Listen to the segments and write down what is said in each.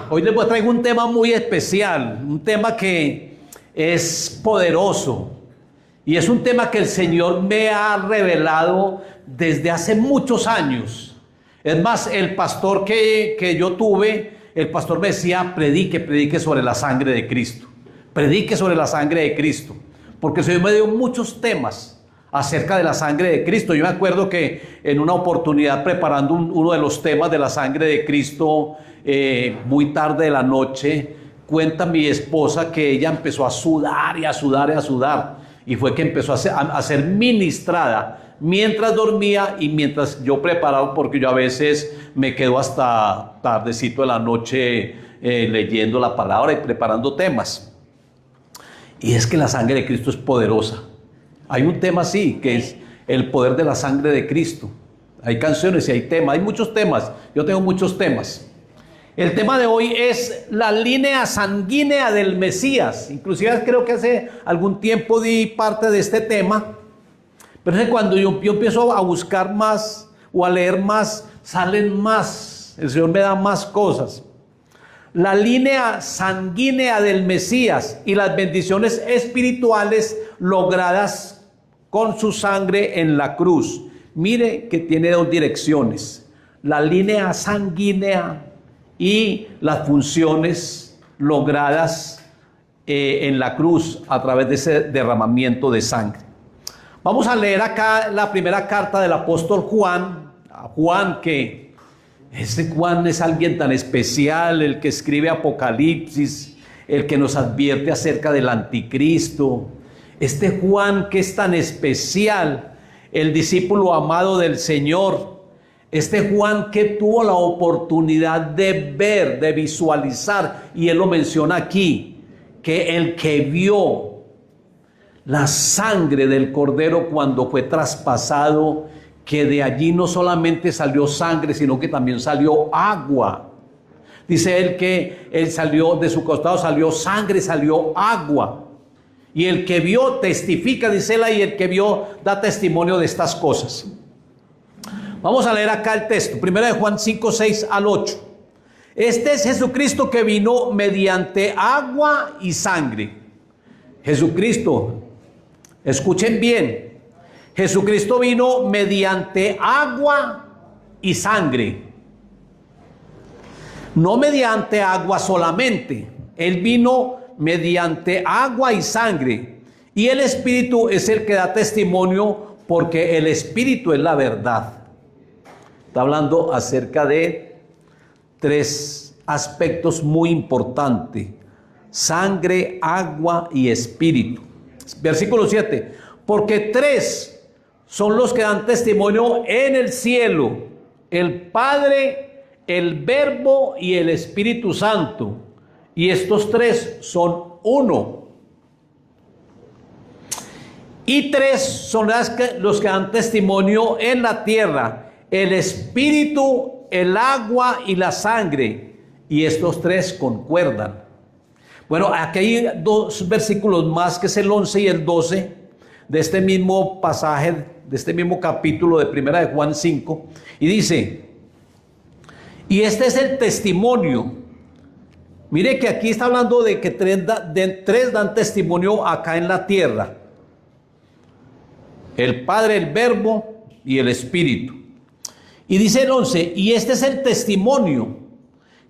Hoy les traigo un tema muy especial, un tema que es poderoso y es un tema que el Señor me ha revelado desde hace muchos años. Es más, el pastor que yo tuve, el pastor me decía, predique sobre la sangre de Cristo, predique sobre la sangre de Cristo, porque el Señor me dio muchos temas acerca de la sangre de Cristo. Yo me acuerdo que en una oportunidad preparando uno de los temas de la sangre de Cristo, muy tarde de la noche, cuenta mi esposa que ella empezó a sudar y a sudar y a sudar, y fue que empezó a ser ministrada mientras dormía y mientras yo preparaba, porque yo a veces me quedo hasta tardecito de la noche leyendo la palabra y preparando temas. Y es que la sangre de Cristo es poderosa. Hay un tema así, que es el poder de la sangre de Cristo. Hay canciones y hay temas, hay muchos temas. Yo tengo muchos temas. El tema de hoy es la línea sanguínea del Mesías. Inclusive creo que hace algún tiempo di parte de este tema. Pero es que cuando yo empiezo a buscar más o a leer más, salen más. El Señor me da más cosas. La línea sanguínea del Mesías y las bendiciones espirituales logradas con su sangre en la cruz. Mire que tiene dos direcciones: la línea sanguínea y las funciones logradas en la cruz a través de ese derramamiento de sangre. Vamos a leer acá la primera carta del apóstol Juan. Juan, que este Juan es alguien tan especial, el que escribe Apocalipsis, el que nos advierte acerca del anticristo. Este Juan que es tan especial, el discípulo amado del Señor. Este Juan que tuvo la oportunidad de ver, de visualizar, y él lo menciona aquí, que el que vio la sangre del Cordero cuando fue traspasado, que de allí no solamente salió sangre, sino que también salió agua. Dice él que él salió de su costado, salió sangre, salió agua. Y el que vio testifica, dice él, y el que vio da testimonio de estas cosas. Vamos a leer acá el texto, 1 de Juan 5, 6 al 8. Este es Jesucristo que vino mediante agua y sangre. Jesucristo, escuchen bien, Jesucristo vino mediante agua y sangre. No mediante agua solamente, Él vino mediante agua y sangre. Y el Espíritu es el que da testimonio, porque el Espíritu es la verdad. Está hablando acerca de tres aspectos muy importantes: sangre, agua y espíritu. Versículo 7. Porque tres son los que dan testimonio en el cielo: el Padre, el Verbo y el Espíritu Santo. Y estos tres son uno. Y tres son los que dan testimonio en la tierra: el espíritu, el agua y la sangre. Y estos tres concuerdan. Bueno, aquí hay dos versículos más, que es el 11 y el 12 de este mismo pasaje, de este mismo capítulo de 1 de Juan 5. Y dice: y este es el testimonio. Mire que aquí está hablando de que tres dan testimonio acá en la tierra: el Padre, el Verbo y el Espíritu. Y dice el 11: y este es el testimonio,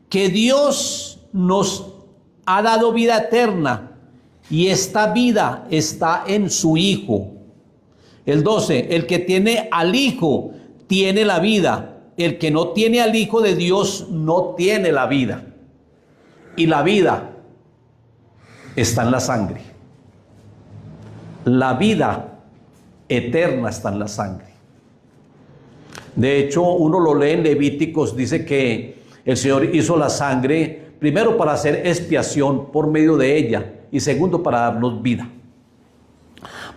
que Dios nos ha dado vida eterna, y esta vida está en su Hijo. El 12: el que tiene al Hijo tiene la vida, el que no tiene al Hijo de Dios no tiene la vida. Y la vida está en la sangre. La vida eterna está en la sangre. De hecho, uno lo lee en Levíticos, dice que el Señor hizo la sangre primero para hacer expiación por medio de ella, y segundo para darnos vida.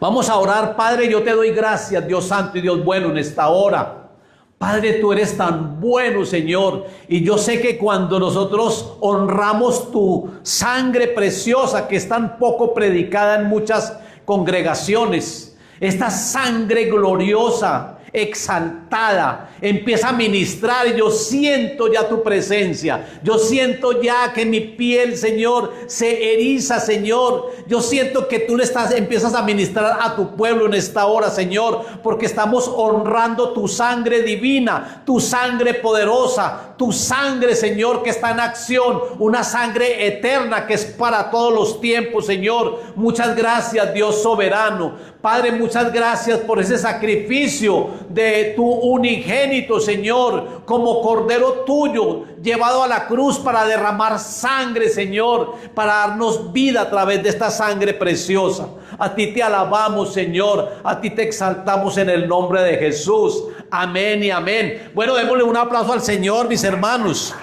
Vamos a orar. Padre, yo te doy gracias, Dios santo y Dios bueno, en esta hora. Padre, tú eres tan bueno, Señor, y yo sé que cuando nosotros honramos tu sangre preciosa, que es tan poco predicada en muchas congregaciones, esta sangre gloriosa, exaltada, empieza a ministrar y yo siento ya tu presencia. Yo siento ya que mi piel, Señor, se eriza, Señor. Yo siento que tú empiezas a ministrar a tu pueblo en esta hora, Señor, porque estamos honrando tu sangre divina, tu sangre poderosa, tu sangre, Señor, que está en acción, una sangre eterna que es para todos los tiempos, Señor. Muchas gracias, Dios soberano. Padre, muchas gracias por ese sacrificio de tu unigénito, Señor, como cordero tuyo, llevado a la cruz para derramar sangre, Señor, para darnos vida a través de esta sangre preciosa. A ti te alabamos, Señor, a ti te exaltamos en el nombre de Jesús. Amén y amén. Bueno, démosle un aplauso al Señor, mis hermanos.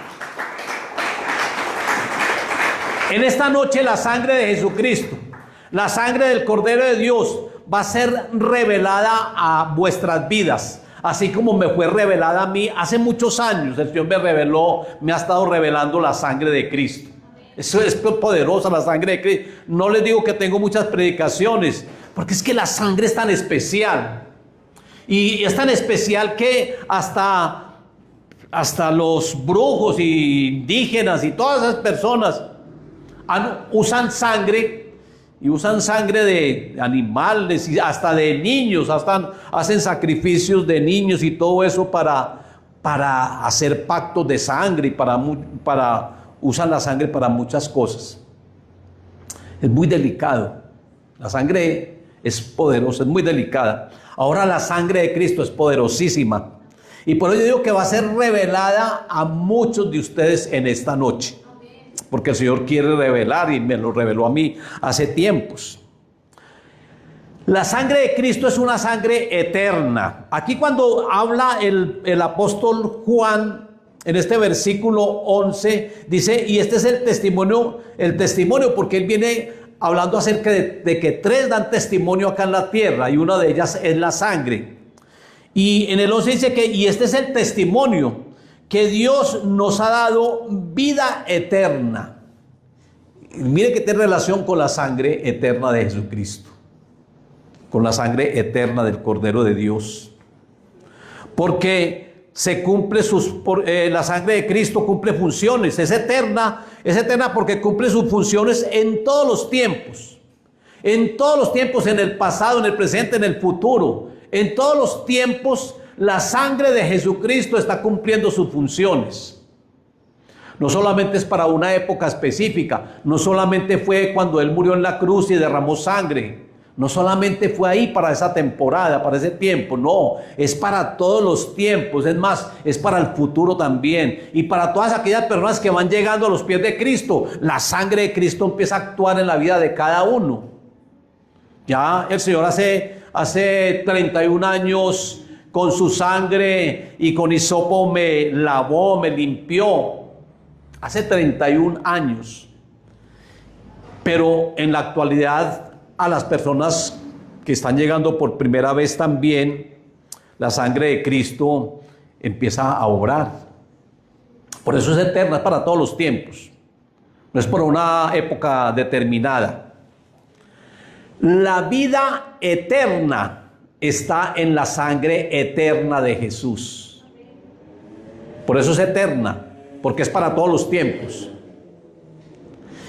En esta noche la sangre de Jesucristo, la sangre del Cordero de Dios, va a ser revelada a vuestras vidas, así como me fue revelada a mí hace muchos años. El Señor me ha estado revelando la sangre de Cristo. Eso es poderosa, la sangre de Cristo. No les digo que tengo muchas predicaciones, porque es que la sangre es tan especial. Y es tan especial que hasta los brujos y indígenas y todas esas personas usan sangre. Y usan sangre de animales y hasta de niños, hacen sacrificios de niños y todo eso para hacer pactos de sangre y usan la sangre para muchas cosas. Es muy delicado. La sangre es poderosa, es muy delicada. Ahora la sangre de Cristo es poderosísima. Y por eso yo digo que va a ser revelada a muchos de ustedes en esta noche. Porque el Señor quiere revelar y me lo reveló a mí hace tiempos. La sangre de Cristo es una sangre eterna. Aquí cuando habla el apóstol Juan, en este versículo 11, dice, y este es el testimonio porque él viene hablando acerca de que tres dan testimonio acá en la tierra y una de ellas es la sangre. Y en el 11 dice y este es el testimonio, que Dios nos ha dado vida eterna. Mire que tiene relación con la sangre eterna de Jesucristo, con la sangre eterna del Cordero de Dios. Porque la sangre de Cristo cumple funciones, es eterna porque cumple sus funciones en todos los tiempos. En todos los tiempos, en el pasado, en el presente, en el futuro. En todos los tiempos, la sangre de Jesucristo está cumpliendo sus funciones. No solamente es para una época específica, no solamente fue cuando Él murió en la cruz y derramó sangre, no solamente fue ahí para esa temporada, para ese tiempo, no, es para todos los tiempos, es más, es para el futuro también, y para todas aquellas personas que van llegando a los pies de Cristo, la sangre de Cristo empieza a actuar en la vida de cada uno. Ya el Señor hace 31 años con su sangre y con hisopo me lavó, me limpió. Hace 31 años. Pero en la actualidad, a las personas que están llegando por primera vez también, la sangre de Cristo empieza a obrar. Por eso es eterna, es para todos los tiempos. No es por una época determinada. La vida eterna está en la sangre eterna de Jesús. Por eso es eterna, porque es para todos los tiempos.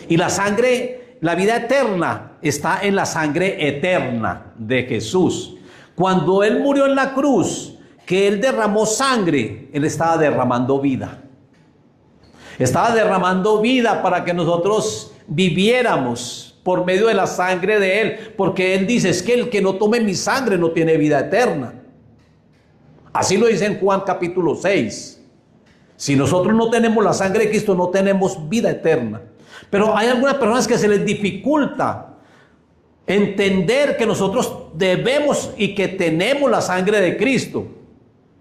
Y la vida eterna está en la sangre eterna de Jesús. Cuando Él murió en la cruz, que Él derramó sangre, Él estaba derramando vida. Estaba derramando vida para que nosotros viviéramos por medio de la sangre de Él, porque Él dice, es que el que no tome mi sangre no tiene vida eterna. Así lo dice en Juan capítulo 6. Si nosotros no tenemos la sangre de Cristo, no tenemos vida eterna. Pero hay algunas personas que se les dificulta entender que nosotros debemos y que tenemos la sangre de Cristo.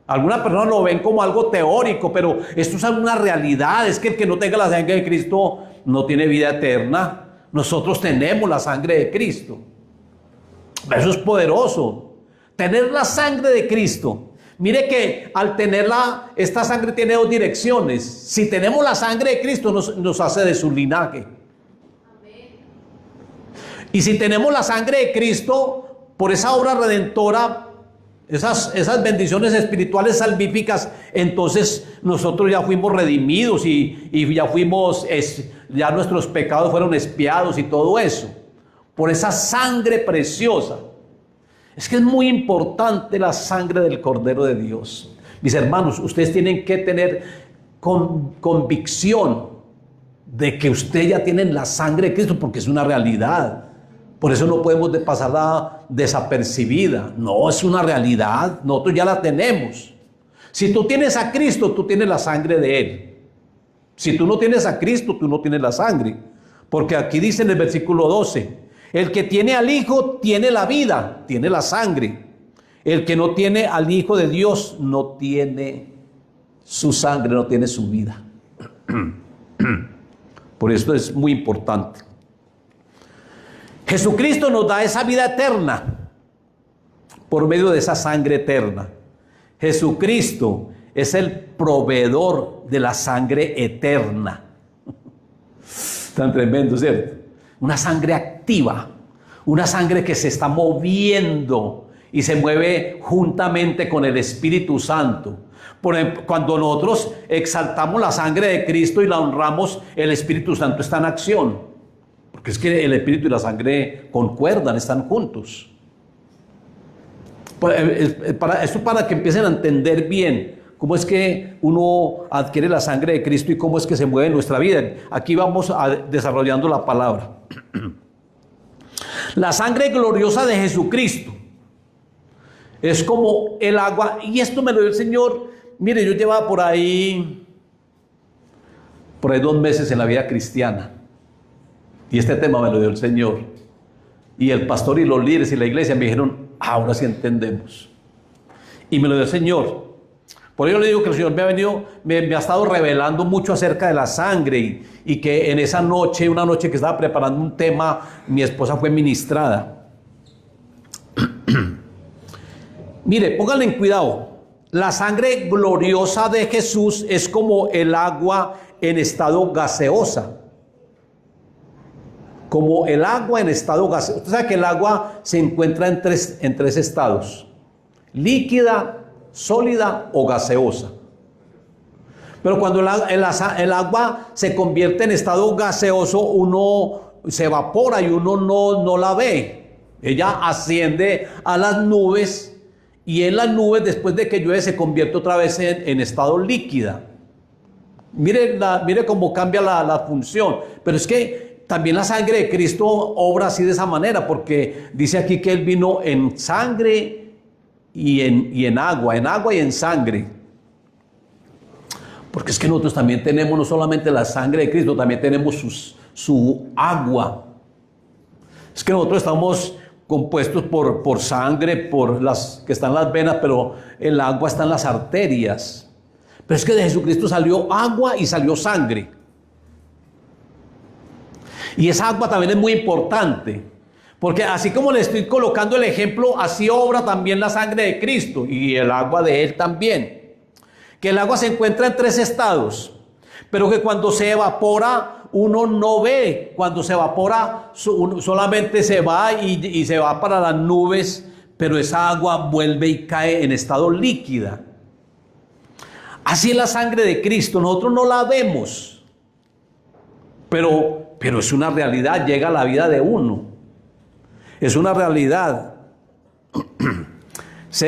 Algunas personas lo ven como algo teórico, pero esto es una realidad. Es que el que no tenga la sangre de Cristo no tiene vida eterna. Nosotros tenemos la sangre de Cristo. Eso es poderoso. Tener la sangre de Cristo. Mire que al tenerla, esta sangre tiene dos direcciones. Si tenemos la sangre de Cristo, nos hace de su linaje. Amén. Y si tenemos la sangre de Cristo, por esa obra redentora, esas bendiciones espirituales salvíficas, entonces nosotros ya fuimos redimidos y ya ya nuestros pecados fueron expiados y todo eso, por esa sangre preciosa. Es que es muy importante la sangre del Cordero de Dios. Mis hermanos, ustedes tienen que tener convicción de que ustedes ya tienen la sangre de Cristo, porque es una realidad. Por eso no podemos pasarla desapercibida. No, es una realidad. Nosotros ya la tenemos. Si tú tienes a Cristo, tú tienes la sangre de Él. Si tú no tienes a Cristo, tú no tienes la sangre. Porque aquí dice en el versículo 12, el que tiene al Hijo tiene la vida, tiene la sangre. El que no tiene al Hijo de Dios no tiene su sangre, no tiene su vida. Por esto es muy importante. Jesucristo nos da esa vida eterna por medio de esa sangre eterna. Jesucristo es el proveedor de la sangre eterna. Tan tremendo, ¿cierto? Una sangre activa, una sangre que se está moviendo y se mueve juntamente con el Espíritu Santo. Por ejemplo, cuando nosotros exaltamos la sangre de Cristo y la honramos, el Espíritu Santo está en acción. Porque es que el Espíritu y la sangre concuerdan, están juntos. Esto para que empiecen a entender bien cómo es que uno adquiere la sangre de Cristo y cómo es que se mueve en nuestra vida. Aquí vamos desarrollando la palabra. La sangre gloriosa de Jesucristo es como el agua, y esto me lo dio el Señor. Mire, yo llevaba por ahí 2 meses en la vida cristiana, y este tema me lo dio el Señor, y el pastor y los líderes y la iglesia me dijeron, ahora sí entendemos, y me lo dio el Señor. Por ello le digo que el Señor me ha estado revelando mucho acerca de la sangre, y que en esa noche, una noche que estaba preparando un tema, mi esposa fue ministrada. Mire, pónganle en cuidado. La sangre gloriosa de Jesús es como el agua en estado gaseosa. Como el agua en estado gaseoso. Usted sabe que el agua se encuentra en tres estados: líquida, sólida o gaseosa. Pero cuando el agua se convierte en estado gaseoso, uno se evapora y uno no la ve. Ella asciende a las nubes, y en las nubes, después de que llueve, se convierte otra vez en estado líquida. Mire cómo cambia la función. Pero es que también la sangre de Cristo obra así de esa manera, porque dice aquí que Él vino en sangre y en agua y en sangre. Porque es que nosotros también tenemos no solamente la sangre de Cristo, también tenemos su agua. Es que nosotros estamos compuestos por sangre, por las que están en las venas, pero el agua está en las arterias. Pero es que de Jesucristo salió agua y salió sangre. Y esa agua también es muy importante, porque así como le estoy colocando el ejemplo, así obra también la sangre de Cristo y el agua de Él también. Que el agua se encuentra en 3 estados, pero que cuando se evapora, uno no ve. Cuando se evapora, solamente se va y se va para las nubes, pero esa agua vuelve y cae en estado líquida. Así es la sangre de Cristo, nosotros no la vemos, pero es una realidad, llega a la vida de uno. Es una realidad.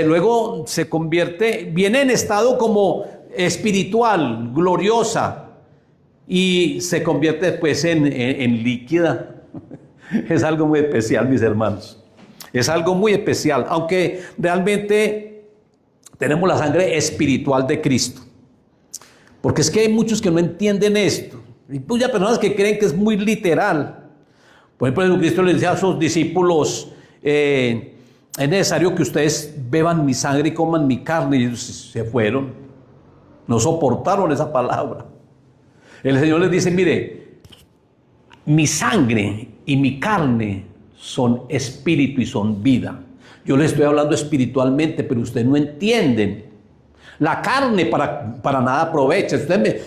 Luego se convierte, viene en estado como espiritual, gloriosa, y se convierte después en líquida. Es algo muy especial, mis hermanos. Es algo muy especial, aunque realmente tenemos la sangre espiritual de Cristo. Porque es que hay muchos que no entienden esto. Hay muchas personas que creen que es muy literal. Por ejemplo, Jesucristo le decía a sus discípulos, es necesario que ustedes beban mi sangre y coman mi carne. Y ellos se fueron. No soportaron esa palabra. El Señor les dice, mire, mi sangre y mi carne son espíritu y son vida. Yo les estoy hablando espiritualmente, pero ustedes no entienden. La carne para nada aprovecha.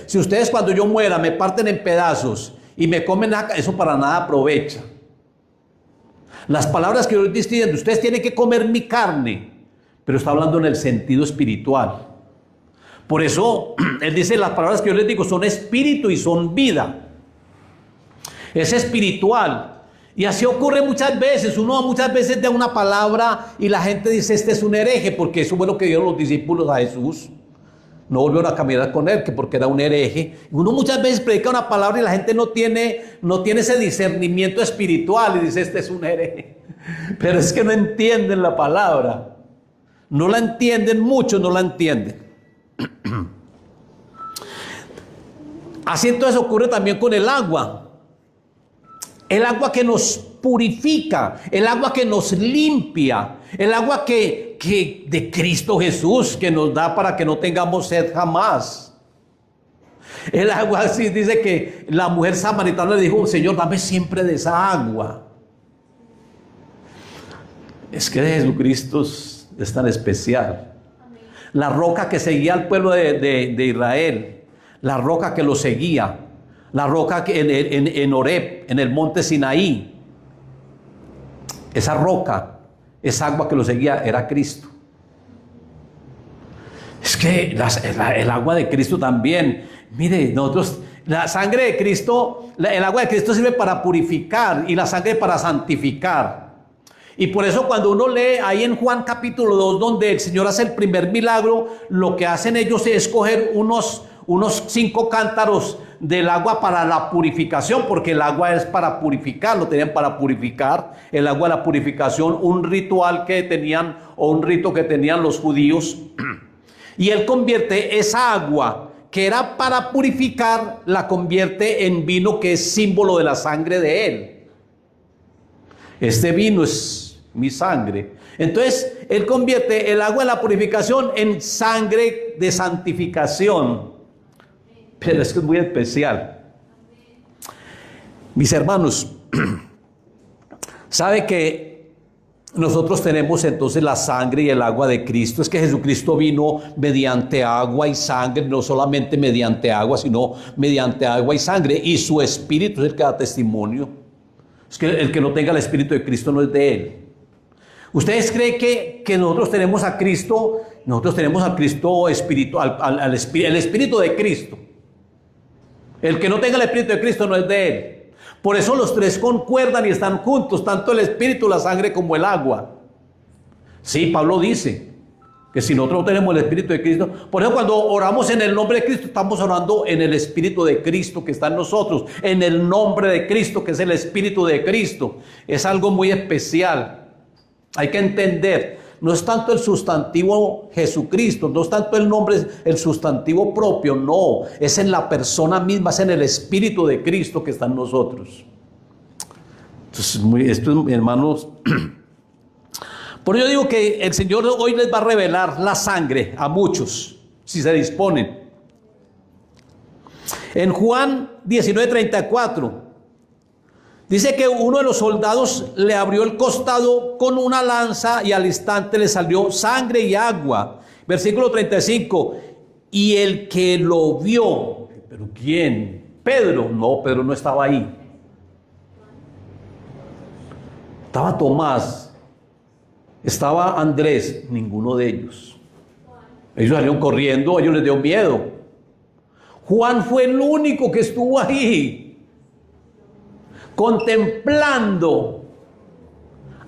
Si ustedes cuando yo muera me parten en pedazos y me comen, eso para nada aprovecha. Las palabras que yo les estoy diciendo, ustedes tienen que comer mi carne, pero está hablando en el sentido espiritual. Por eso él dice, las palabras que yo les digo son espíritu y son vida. Es espiritual. Y así ocurre muchas veces. Uno muchas veces da una palabra y la gente dice, este es un hereje, porque eso fue lo que dieron los discípulos a Jesús. No volvieron a caminar con él, que porque era un hereje. Uno muchas veces predica una palabra y la gente no tiene ese discernimiento espiritual y dice, este es un hereje. Pero es que no entienden la palabra. No la entienden, muchos no la entienden. Así entonces ocurre también con el agua. El agua que nos purifica, el agua que nos limpia, el agua que de Cristo Jesús, que nos da para que no tengamos sed jamás. El agua, así dice que la mujer samaritana le dijo, Señor, dame siempre de esa agua. Es que Jesucristo es tan especial. La roca que seguía al pueblo de Israel, la roca que lo seguía, la roca que en Horeb, en el monte Sinaí, esa roca, esa agua que lo seguía era Cristo. Es que el agua de Cristo también, mire, nosotros, la sangre de Cristo, el agua de Cristo sirve para purificar y la sangre para santificar. Y por eso cuando uno lee ahí en Juan capítulo 2, donde el Señor hace el primer milagro, lo que hacen ellos es coger unos 5 cántaros del agua para la purificación, porque el agua es para purificar, lo tenían para purificar, el agua de la purificación, un ritual que tenían, o un rito que tenían los judíos, y él convierte esa agua que era para purificar, la convierte en vino que es símbolo de la sangre de él. Este vino es mi sangre. Entonces, él convierte el agua de la purificación en sangre de santificación. Pero es que es muy especial. Mis hermanos, ¿sabe que nosotros tenemos entonces la sangre y el agua de Cristo? Es que Jesucristo vino mediante agua y sangre, no solamente mediante agua, sino mediante agua y sangre. Y su Espíritu es el que da testimonio. Es que el que no tenga el Espíritu de Cristo no es de él. ¿Ustedes creen que nosotros tenemos a Cristo? Nosotros tenemos a Cristo espiritual, el Espíritu de Cristo. El que no tenga el Espíritu de Cristo no es de él. Por eso los tres concuerdan y están juntos, tanto el Espíritu, la sangre como el agua. Sí, Pablo dice que si nosotros no tenemos el Espíritu de Cristo, por eso cuando oramos en el nombre de Cristo, estamos orando en el Espíritu de Cristo que está en nosotros, en el nombre de Cristo que es el Espíritu de Cristo. Es algo muy especial. Hay que entender, no es tanto el sustantivo Jesucristo, no es tanto el nombre, el sustantivo propio, no, es en la persona misma, es en el Espíritu de Cristo que está en nosotros. Entonces, esto, hermanos, por ello digo que el Señor hoy les va a revelar la sangre a muchos, si se disponen. En Juan 19:34 dice que uno de los soldados le abrió el costado con una lanza y al instante le salió sangre y agua. Versículo 35. Y el que lo vio, ¿pero quién? Pedro. No, Pedro no estaba ahí. Estaba Tomás, estaba Andrés, ninguno de ellos. Ellos salieron corriendo, a ellos les dio miedo. Juan fue el único que estuvo ahí, contemplando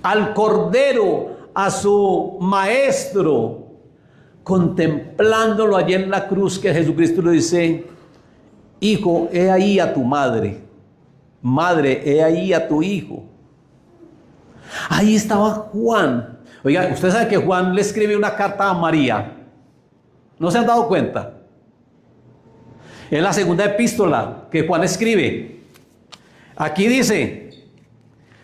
al Cordero, a su Maestro, contemplándolo allí en la cruz, que Jesucristo le dice, hijo, he ahí a tu madre, madre, he ahí a tu hijo. Ahí estaba Juan. Oiga, usted sabe que Juan le escribe una carta a María. ¿No se han dado cuenta? Es la segunda epístola que Juan escribe. Aquí dice,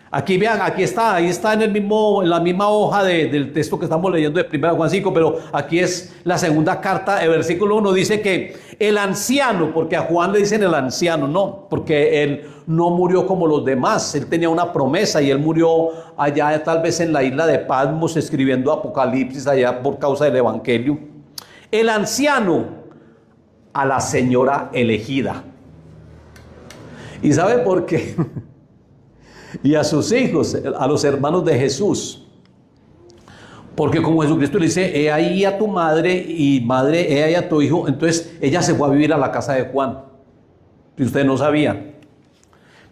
aquí vean, aquí está, ahí está en la misma hoja del texto que estamos leyendo de 1 Juan 5, pero aquí es la segunda carta, el versículo 1 dice que el anciano, porque a Juan le dicen el anciano, no, porque él no murió como los demás, él tenía una promesa y él murió allá tal vez en la isla de Patmos escribiendo Apocalipsis allá por causa del Evangelio. El anciano a la señora elegida. ¿Y sabe por qué? Y a sus hijos, a los hermanos de Jesús. Porque como Jesucristo le dice, he ahí a tu madre y madre, he ahí a tu hijo, entonces ella se fue a vivir a la casa de Juan. Si ustedes no sabían.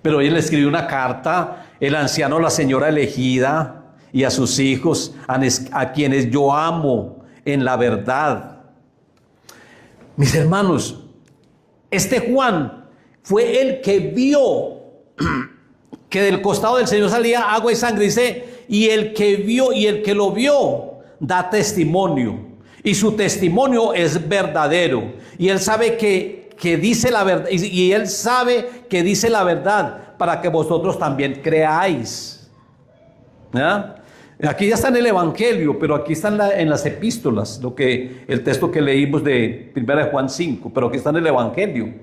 Pero ella le escribió una carta, el anciano, la señora elegida y a sus hijos, a quienes yo amo en la verdad. Mis hermanos, este Juan fue el que vio que del costado del Señor salía agua y sangre, dice, y el que vio y el que lo vio da testimonio, y su testimonio es verdadero, y él sabe que dice la verdad, y él sabe que dice la verdad para que vosotros también creáis. ¿Ya? Aquí ya está en el Evangelio, pero aquí está en las epístolas, el texto que leímos de 1 Juan 5, pero aquí está en el Evangelio,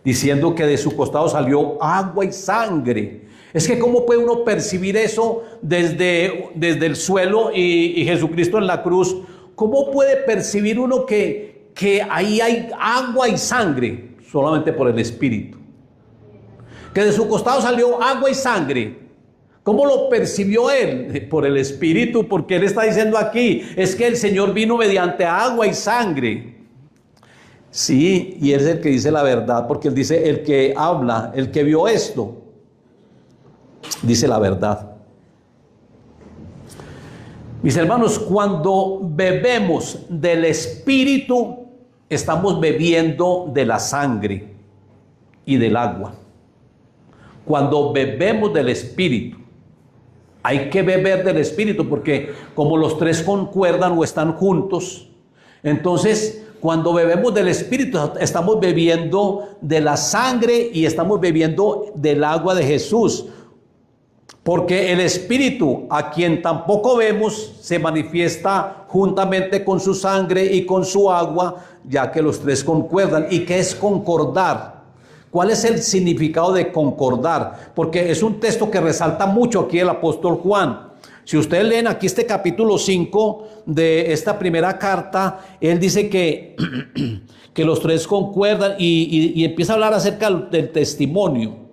diciendo que de su costado salió agua y sangre. Es que ¿cómo puede uno percibir eso desde el suelo y Jesucristo en la cruz? ¿Cómo puede percibir uno que ahí hay agua y sangre? Solamente por el Espíritu. Que de su costado salió agua y sangre. ¿Cómo lo percibió él? Por el Espíritu, porque él está diciendo aquí, es que el Señor vino mediante agua y sangre. Sí, y él es el que dice la verdad, porque él dice, el que habla, el que vio esto, dice la verdad. Mis hermanos, cuando bebemos del Espíritu, estamos bebiendo de la sangre y del agua. Cuando bebemos del Espíritu, hay que beber del Espíritu, porque como los tres concuerdan o están juntos, entonces cuando bebemos del Espíritu estamos bebiendo de la sangre y estamos bebiendo del agua de Jesús. Porque el Espíritu, a quien tampoco vemos, se manifiesta juntamente con su sangre y con su agua, ya que los tres concuerdan. ¿Y qué es concordar? ¿Cuál es el significado de concordar? Porque es un texto que resalta mucho aquí el apóstol Juan. Si ustedes leen aquí este capítulo 5 de esta primera carta, él dice que los tres concuerdan y empieza a hablar acerca del testimonio.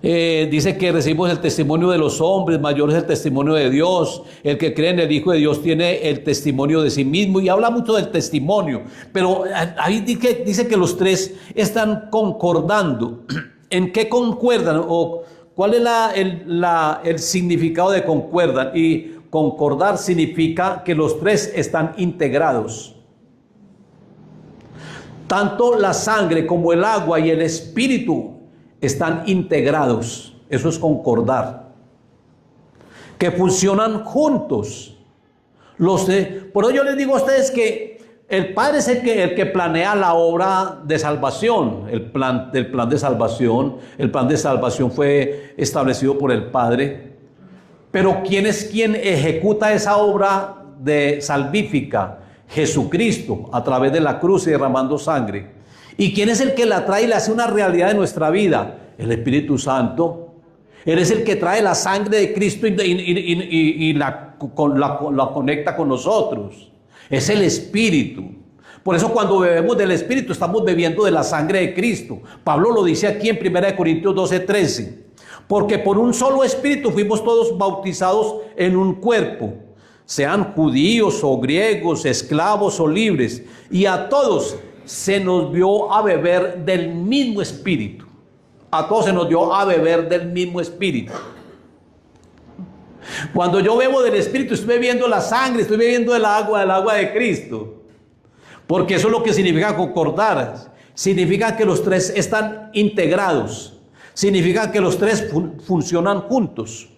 Dice que recibimos el testimonio de los hombres, mayor es el testimonio de Dios. El que cree en el Hijo de Dios tiene el testimonio de sí mismo, y habla mucho del testimonio. Pero ahí dice que los tres están concordando. ¿En qué concuerdan? ¿O cuál es el significado de concuerdan? Y concordar significa que los tres están integrados. Tanto la sangre como el agua y el Espíritu están integrados. Eso es concordar. Que funcionan juntos. Por eso yo les digo a ustedes que el Padre es el que planea la obra de salvación. El plan de salvación. El plan de salvación fue establecido por el Padre. Pero ¿quién es quien ejecuta esa obra de salvífica? Jesucristo, a través de la cruz y derramando sangre. ¿Y quién es el que la trae y le hace una realidad de nuestra vida? El Espíritu Santo. Él es el que trae la sangre de Cristo y la conecta con nosotros. Es el Espíritu. Por eso cuando bebemos del Espíritu estamos bebiendo de la sangre de Cristo. Pablo lo dice aquí en 1 Corintios 12:13. Porque por un solo Espíritu fuimos todos bautizados en un cuerpo, sean judíos o griegos, esclavos o libres, y a todos se nos dio a beber del mismo Espíritu. A todos se nos dio a beber del mismo Espíritu. Cuando yo bebo del Espíritu, estoy bebiendo la sangre, estoy bebiendo del agua de Cristo. Porque eso es lo que significa concordar. Significa que los tres están integrados. Significa que los tres funcionan juntos.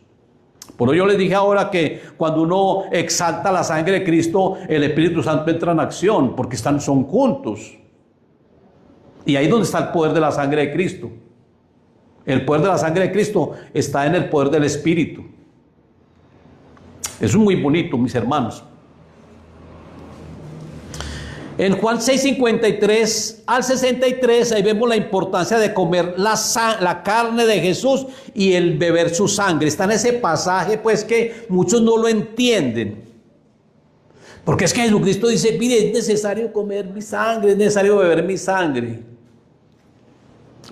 Por eso yo les dije ahora que cuando uno exalta la sangre de Cristo, el Espíritu Santo entra en acción, porque son juntos. Y ahí es donde está el poder de la sangre de Cristo. El poder de la sangre de Cristo está en el poder del Espíritu. Eso es muy bonito, mis hermanos. En Juan 6:53 al 63, ahí vemos la importancia de comer la carne de Jesús y el beber su sangre. Está en ese pasaje, pues, que muchos no lo entienden. Porque es que Jesucristo dice, mire, es necesario comer mi sangre, es necesario beber mi sangre.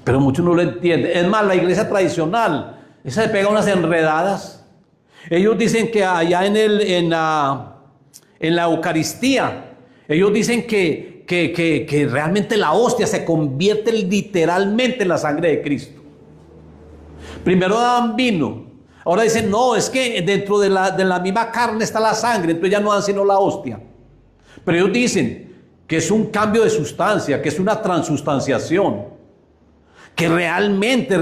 Pero muchos no lo entienden. Es más, la iglesia tradicional, esa se pega unas enredadas. Ellos dicen que allá en la Eucaristía, ellos dicen que realmente la hostia se convierte literalmente en la sangre de Cristo. Primero daban vino, ahora dicen, no, es que dentro de la misma carne está la sangre, entonces ya no dan sino la hostia. Pero ellos dicen que es un cambio de sustancia, que es una transustanciación, que realmente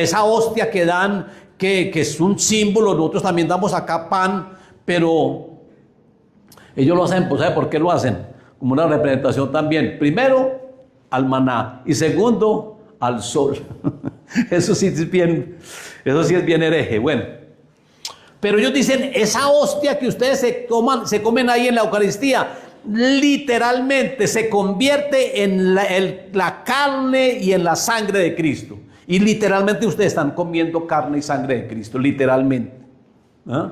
esa hostia que dan, que es un símbolo, nosotros también damos acá pan, pero ellos lo hacen, pues ¿sabe por qué lo hacen? Como una representación también, primero al maná y segundo al sol. Eso sí es bien hereje. Bueno, pero ellos dicen, esa hostia que ustedes se comen ahí en la Eucaristía, literalmente se convierte en la carne y en la sangre de Cristo. Y literalmente ustedes están comiendo carne y sangre de Cristo, literalmente. ¿Ah?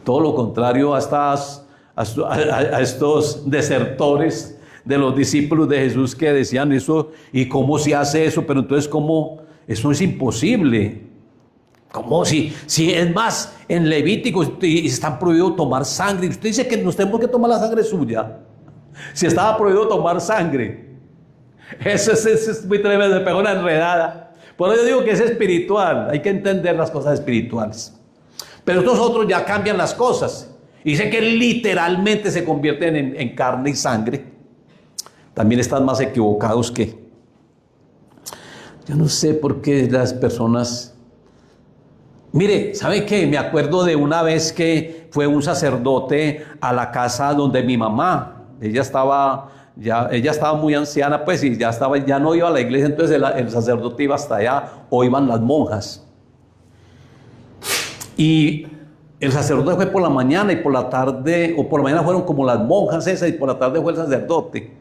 Todo lo contrario a estos desertores de los discípulos de Jesús que decían eso, ¿y cómo se hace eso? Pero entonces, ¿cómo? Eso es imposible. ¿Cómo? Si es más, en Levítico están prohibido tomar sangre. Usted dice que nos tenemos que tomar la sangre suya. Si estaba prohibido tomar sangre. Eso es muy tremendo, se pegó una enredada. Por eso yo digo que es espiritual. Hay que entender las cosas espirituales. Pero estos otros ya cambian las cosas. Y dicen que literalmente se convierten en carne y sangre. También están más equivocados que... Yo no sé por qué las personas... Mire, ¿sabe qué? Me acuerdo de una vez que fue un sacerdote a la casa donde mi mamá, ella estaba muy anciana, pues, y ya no iba a la iglesia, entonces el sacerdote iba hasta allá, o iban las monjas. Y el sacerdote fue por la mañana y por la tarde, o por la mañana fueron como las monjas esas, y por la tarde fue el sacerdote.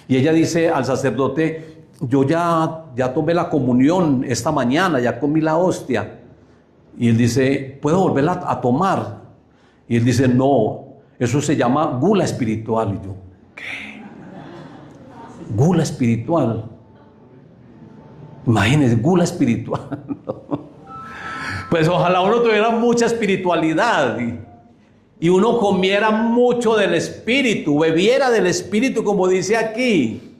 Y ella dice al sacerdote, yo ya tomé la comunión esta mañana, ya comí la hostia. Y él dice, ¿puedo volverla a tomar? Y él dice, no, eso se llama gula espiritual. Y yo, ¿qué? Gula espiritual. Imagínense, gula espiritual. Pues ojalá uno tuviera mucha espiritualidad y uno comiera mucho del espíritu, bebiera del espíritu, como dice aquí.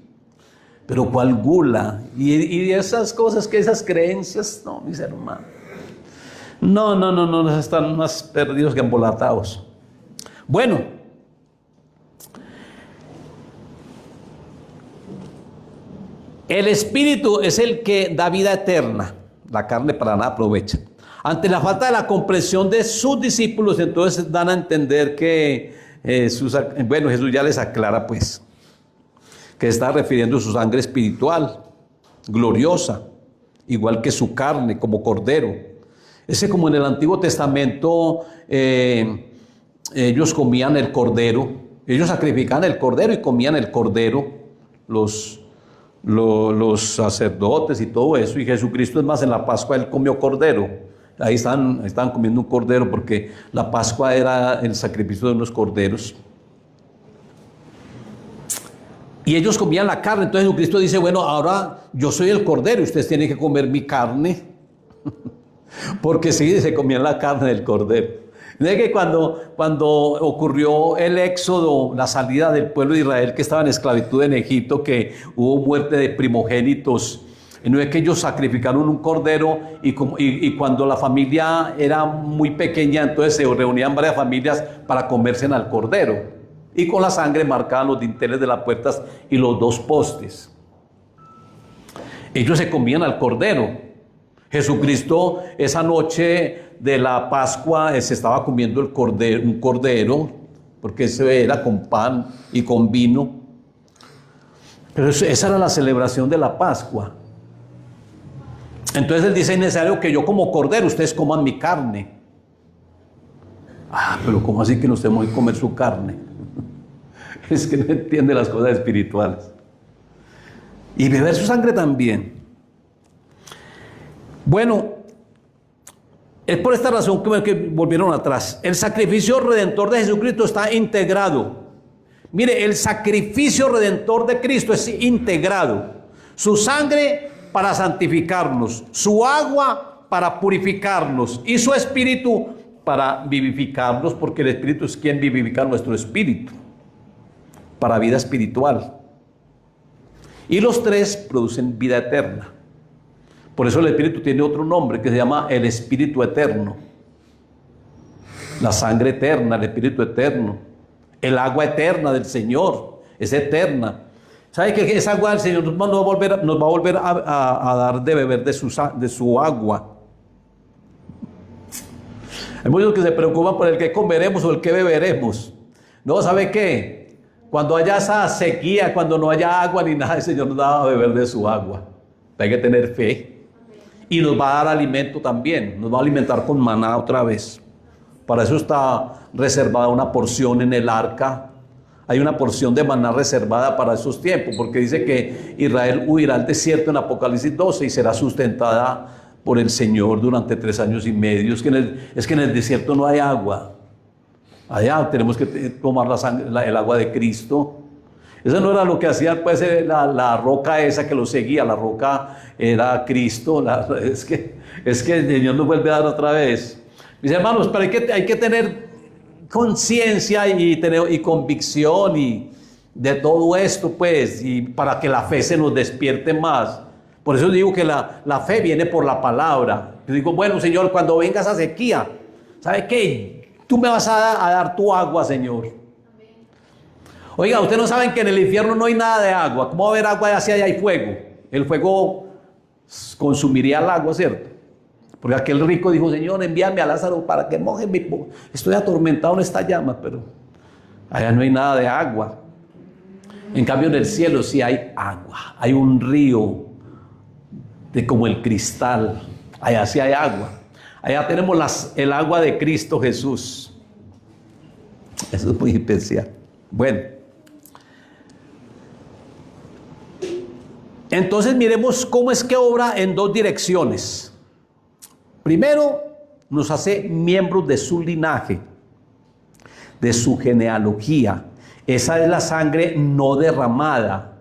Pero ¿cuál gula? Y esas cosas, esas creencias, no, mis hermanos. No, están más perdidos que embolatados. Bueno, el espíritu es el que da vida eterna, la carne para nada aprovecha. Ante la falta de la comprensión de sus discípulos, entonces dan a entender que Jesús ya les aclara pues que está refiriendo a su sangre espiritual, gloriosa, igual que su carne como cordero. Ese, como en el Antiguo Testamento, ellos comían el cordero, ellos sacrificaban el cordero y comían el cordero, los sacerdotes y todo eso. Y Jesucristo, es más, en la Pascua Él comió cordero. Ahí estaban comiendo un cordero porque la Pascua era el sacrificio de unos corderos. Y ellos comían la carne. Entonces Jesucristo dice, bueno, ahora yo soy el cordero y ustedes tienen que comer mi carne. Porque sí, se comían la carne del cordero. De que cuando ocurrió el éxodo, la salida del pueblo de Israel que estaba en esclavitud en Egipto, que hubo muerte de primogénitos, no es que ellos sacrificaron un cordero y cuando la familia era muy pequeña, entonces se reunían varias familias para comerse al cordero. Y con la sangre marcaban los dinteles de las puertas y los dos postes. Ellos se comían al cordero. Jesucristo esa noche de la Pascua se estaba comiendo un cordero, porque ese era con pan y con vino. Pero esa era la celebración de la Pascua. Entonces Él dice, es necesario que yo como cordero, ustedes coman mi carne. Pero ¿cómo así que nos tenemos que comer su carne? Es que no entiende las cosas espirituales. Y beber su sangre también. Bueno, es por esta razón que volvieron atrás. El sacrificio redentor de Jesucristo está integrado. Mire, el sacrificio redentor de Cristo es integrado. Su sangre para santificarnos, su agua para purificarnos y su espíritu para vivificarnos, porque el espíritu es quien vivifica nuestro espíritu para vida espiritual. Y los tres producen vida eterna. Por eso el espíritu tiene otro nombre que se llama el espíritu eterno. La sangre eterna, el espíritu eterno, el agua eterna del Señor, es eterna. ¿Sabe que esa agua del Señor nos va a volver a dar de beber de su agua? Hay muchos que se preocupan por el que comeremos o el que beberemos. No, ¿sabe qué? Cuando haya esa sequía, cuando no haya agua ni nada, el Señor nos va a beber de su agua. Hay que tener fe. Y nos va a dar alimento también. Nos va a alimentar con maná otra vez. Para eso está reservada una porción en el arca. Hay una porción de maná reservada para esos tiempos, porque dice que Israel huirá al desierto en Apocalipsis 12 y será sustentada por el Señor durante 3 años y medio. Es que en el desierto no hay agua. Allá tenemos que tomar el agua de Cristo. Eso no era lo que hacía pues la roca esa que lo seguía. La roca era Cristo. Es que el Señor nos vuelve a dar otra vez. Mis hermanos, pero hay que tener conciencia y convicción y de todo esto, pues, y para que la fe se nos despierte más. Por eso digo que la fe viene por la palabra. Yo digo, bueno, Señor, cuando venga esa sequía, ¿sabe qué? Tú me vas a dar tu agua, Señor. Oiga, ustedes no saben que en el infierno no hay nada de agua. ¿Cómo va a haber agua si allá hay fuego? El fuego consumiría el agua, ¿cierto? Porque aquel rico dijo, Señor, envíame a Lázaro para que moje mi polvo. Estoy atormentado en esta llama, pero allá no hay nada de agua. En cambio, en el cielo sí hay agua. Hay un río como el cristal. Allá sí hay agua. Allá tenemos el agua de Cristo Jesús. Eso es muy especial. Bueno. Entonces miremos cómo es que obra en 2 direcciones. Primero, nos hace miembros de su linaje, de su genealogía. Esa es la sangre no derramada.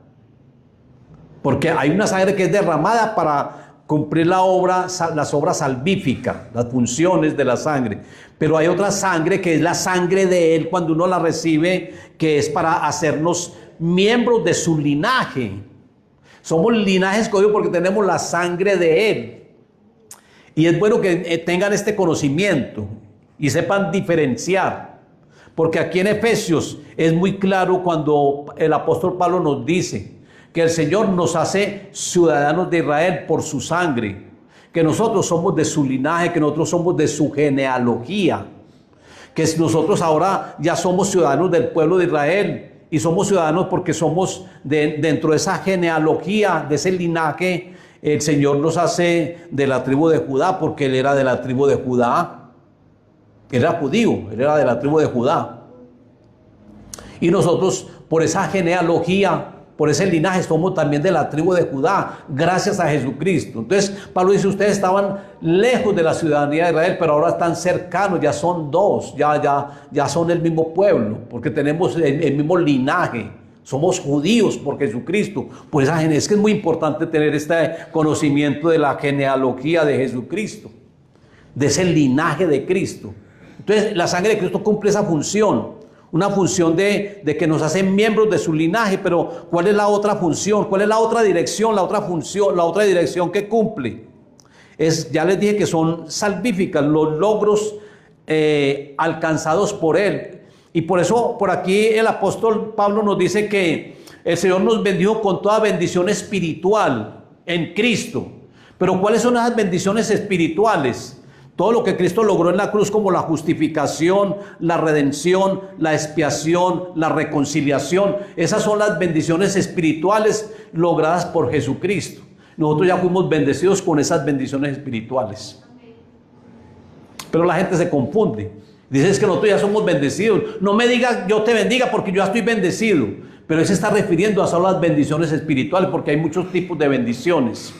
Porque hay una sangre que es derramada para cumplir las obras salvíficas, las funciones de la sangre. Pero hay otra sangre que es la sangre de Él cuando uno la recibe, que es para hacernos miembros de su linaje. Somos linaje escogido porque tenemos la sangre de Él. Y es bueno que tengan este conocimiento y sepan diferenciar. Porque aquí en Efesios es muy claro cuando el apóstol Pablo nos dice que el Señor nos hace ciudadanos de Israel por su sangre, que nosotros somos de su linaje, que nosotros somos de su genealogía, que nosotros ahora ya somos ciudadanos del pueblo de Israel y somos ciudadanos porque somos dentro de esa genealogía, de ese linaje. El Señor nos hace de la tribu de Judá porque Él era de la tribu de Judá. Él era judío, Él era de la tribu de Judá. Y nosotros por esa genealogía, por ese linaje, somos también de la tribu de Judá, gracias a Jesucristo. Entonces Pablo dice, ustedes estaban lejos de la ciudadanía de Israel, pero ahora están cercanos, ya son dos, ya son el mismo pueblo, porque tenemos el mismo linaje. Somos judíos por Jesucristo. Pues es que es muy importante tener este conocimiento de la genealogía de Jesucristo, de ese linaje de Cristo. Entonces la sangre de Cristo cumple esa función, una función de que nos hacen miembros de su linaje. Pero ¿cuál es la otra función? ¿Cuál es la otra dirección? La otra función, la otra dirección que cumple ya les dije que son salvíficas, los logros alcanzados por Él. Y por eso, por aquí el apóstol Pablo nos dice que el Señor nos bendijo con toda bendición espiritual en Cristo. Pero ¿cuáles son esas bendiciones espirituales? Todo lo que Cristo logró en la cruz, como la justificación, la redención, la expiación, la reconciliación. Esas son las bendiciones espirituales logradas por Jesucristo. Nosotros ya fuimos bendecidos con esas bendiciones espirituales. Pero la gente se confunde. Dice, es que nosotros ya somos bendecidos. No me diga yo te bendiga porque yo ya estoy bendecido. Pero él se está refiriendo a solo las bendiciones espirituales, porque hay muchos tipos de bendiciones.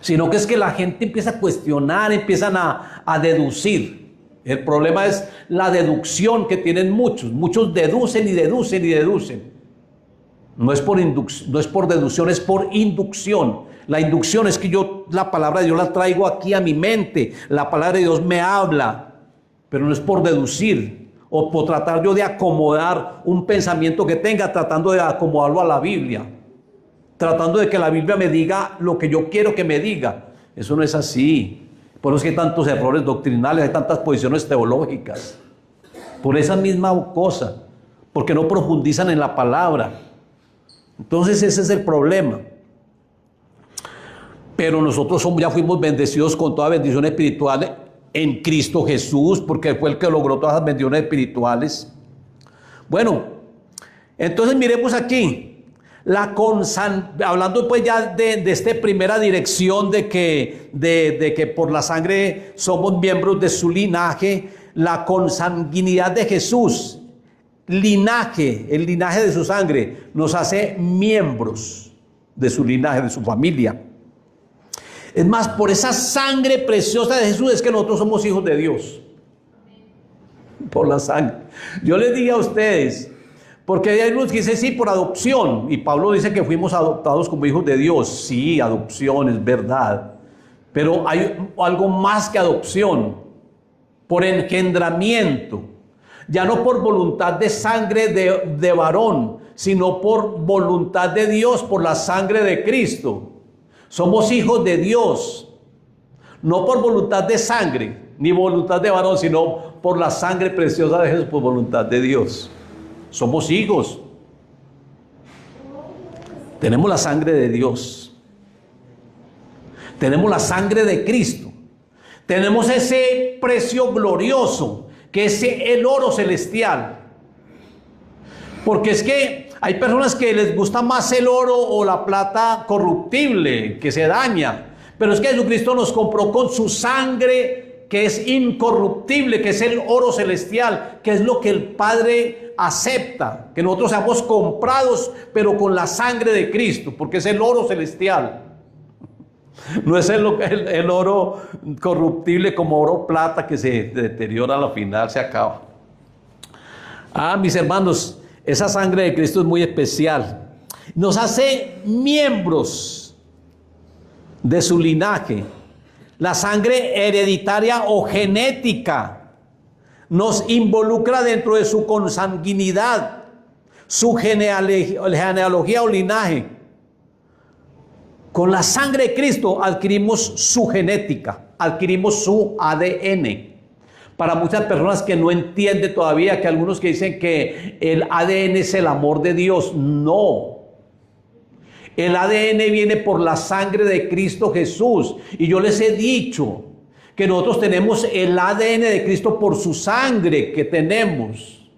Sino que es que la gente empieza a cuestionar, empiezan a deducir. El problema es la deducción que tienen muchos. Muchos deducen y deducen y deducen. No es por deducción, es por inducción. La inducción es que yo la palabra de Dios la traigo aquí a mi mente. La palabra de Dios me habla, pero no es por deducir o por tratar yo de acomodar un pensamiento que tenga, tratando de acomodarlo a la Biblia, tratando de que la Biblia me diga lo que yo quiero que me diga. Eso no es así. Por eso es que hay tantos errores doctrinales, hay tantas posiciones teológicas. Por esa misma cosa, porque no profundizan en la palabra. Entonces ese es el problema. Pero nosotros ya fuimos bendecidos con toda bendición espiritual en Cristo Jesús, porque fue el que logró todas las bendiciones espirituales. Bueno, entonces miremos aquí. Hablando pues ya de esta primera dirección de que por la sangre somos miembros de su linaje, la consanguinidad de Jesús, linaje, el linaje de su sangre, nos hace miembros de su linaje, de su familia. Es más, por esa sangre preciosa de Jesús es que nosotros somos hijos de Dios. Por la sangre. Yo les dije a ustedes, porque hay algunos que dicen sí, por adopción. Y Pablo dice que fuimos adoptados como hijos de Dios. Sí, adopción es verdad. Pero hay algo más que adopción. Por engendramiento. Ya no por voluntad de sangre de varón, sino por voluntad de Dios, por la sangre de Cristo. Somos hijos de Dios. No por voluntad de sangre, ni voluntad de varón, sino por la sangre preciosa de Jesús, por voluntad de Dios. Somos hijos. Tenemos la sangre de Dios. Tenemos la sangre de Cristo. Tenemos ese precio glorioso, que es el oro celestial. Porque es que hay personas que les gusta más el oro o la plata corruptible, que se daña. Pero es que Jesucristo nos compró con su sangre, que es incorruptible, que es el oro celestial, que es lo que el Padre acepta, que nosotros seamos comprados, pero con la sangre de Cristo, porque es el oro celestial. No es el oro corruptible como oro plata que se deteriora al final, se acaba. Mis hermanos, esa sangre de Cristo es muy especial. Nos hace miembros de su linaje. La sangre hereditaria o genética nos involucra dentro de su consanguinidad, su genealogía o linaje. Con la sangre de Cristo adquirimos su genética, adquirimos su ADN. Para muchas personas que no entienden todavía, que algunos que dicen que el ADN es el amor de Dios, no. El ADN viene por la sangre de Cristo Jesús. Y yo les he dicho que nosotros tenemos el ADN de Cristo por su sangre que tenemos.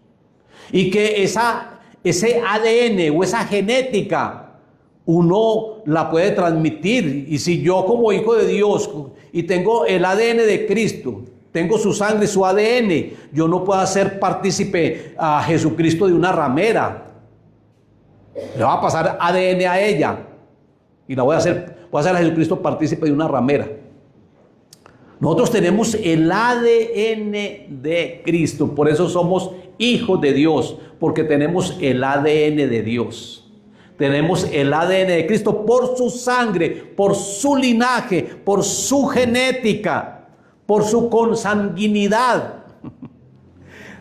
Y que ese ADN o esa genética uno la puede transmitir. Y si yo como hijo de Dios y tengo el ADN de Cristo, tengo su sangre, su ADN, yo no puedo hacer partícipe a Jesucristo de una ramera. Le va a pasar ADN a ella y voy a hacer a Jesucristo partícipe de una ramera. Nosotros tenemos el ADN de Cristo, por eso somos hijos de Dios, porque tenemos el ADN de Dios. Tenemos el ADN de Cristo por su sangre, por su linaje, por su genética, por su consanguinidad.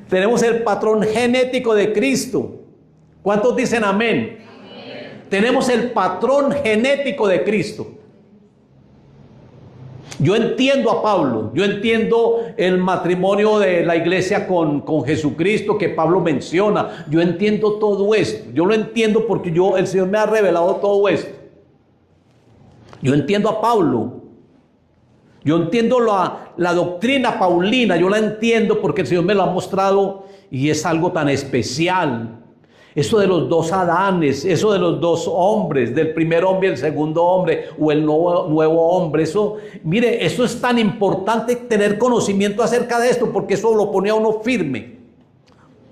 Tenemos el patrón genético de Cristo. ¿Cuántos dicen amén? Amén. Tenemos el patrón genético de Cristo. Yo entiendo a Pablo, yo entiendo el matrimonio de la iglesia con Jesucristo que Pablo menciona. Yo entiendo todo esto. Yo lo entiendo porque el Señor me ha revelado todo esto. Yo entiendo a Pablo. Yo entiendo la doctrina paulina. Yo la entiendo porque el Señor me lo ha mostrado y es algo tan especial. Eso de los dos Adanes, eso de los dos hombres, del primer hombre y el segundo hombre, o el nuevo hombre, mire, eso es tan importante tener conocimiento acerca de esto, porque eso lo pone a uno firme.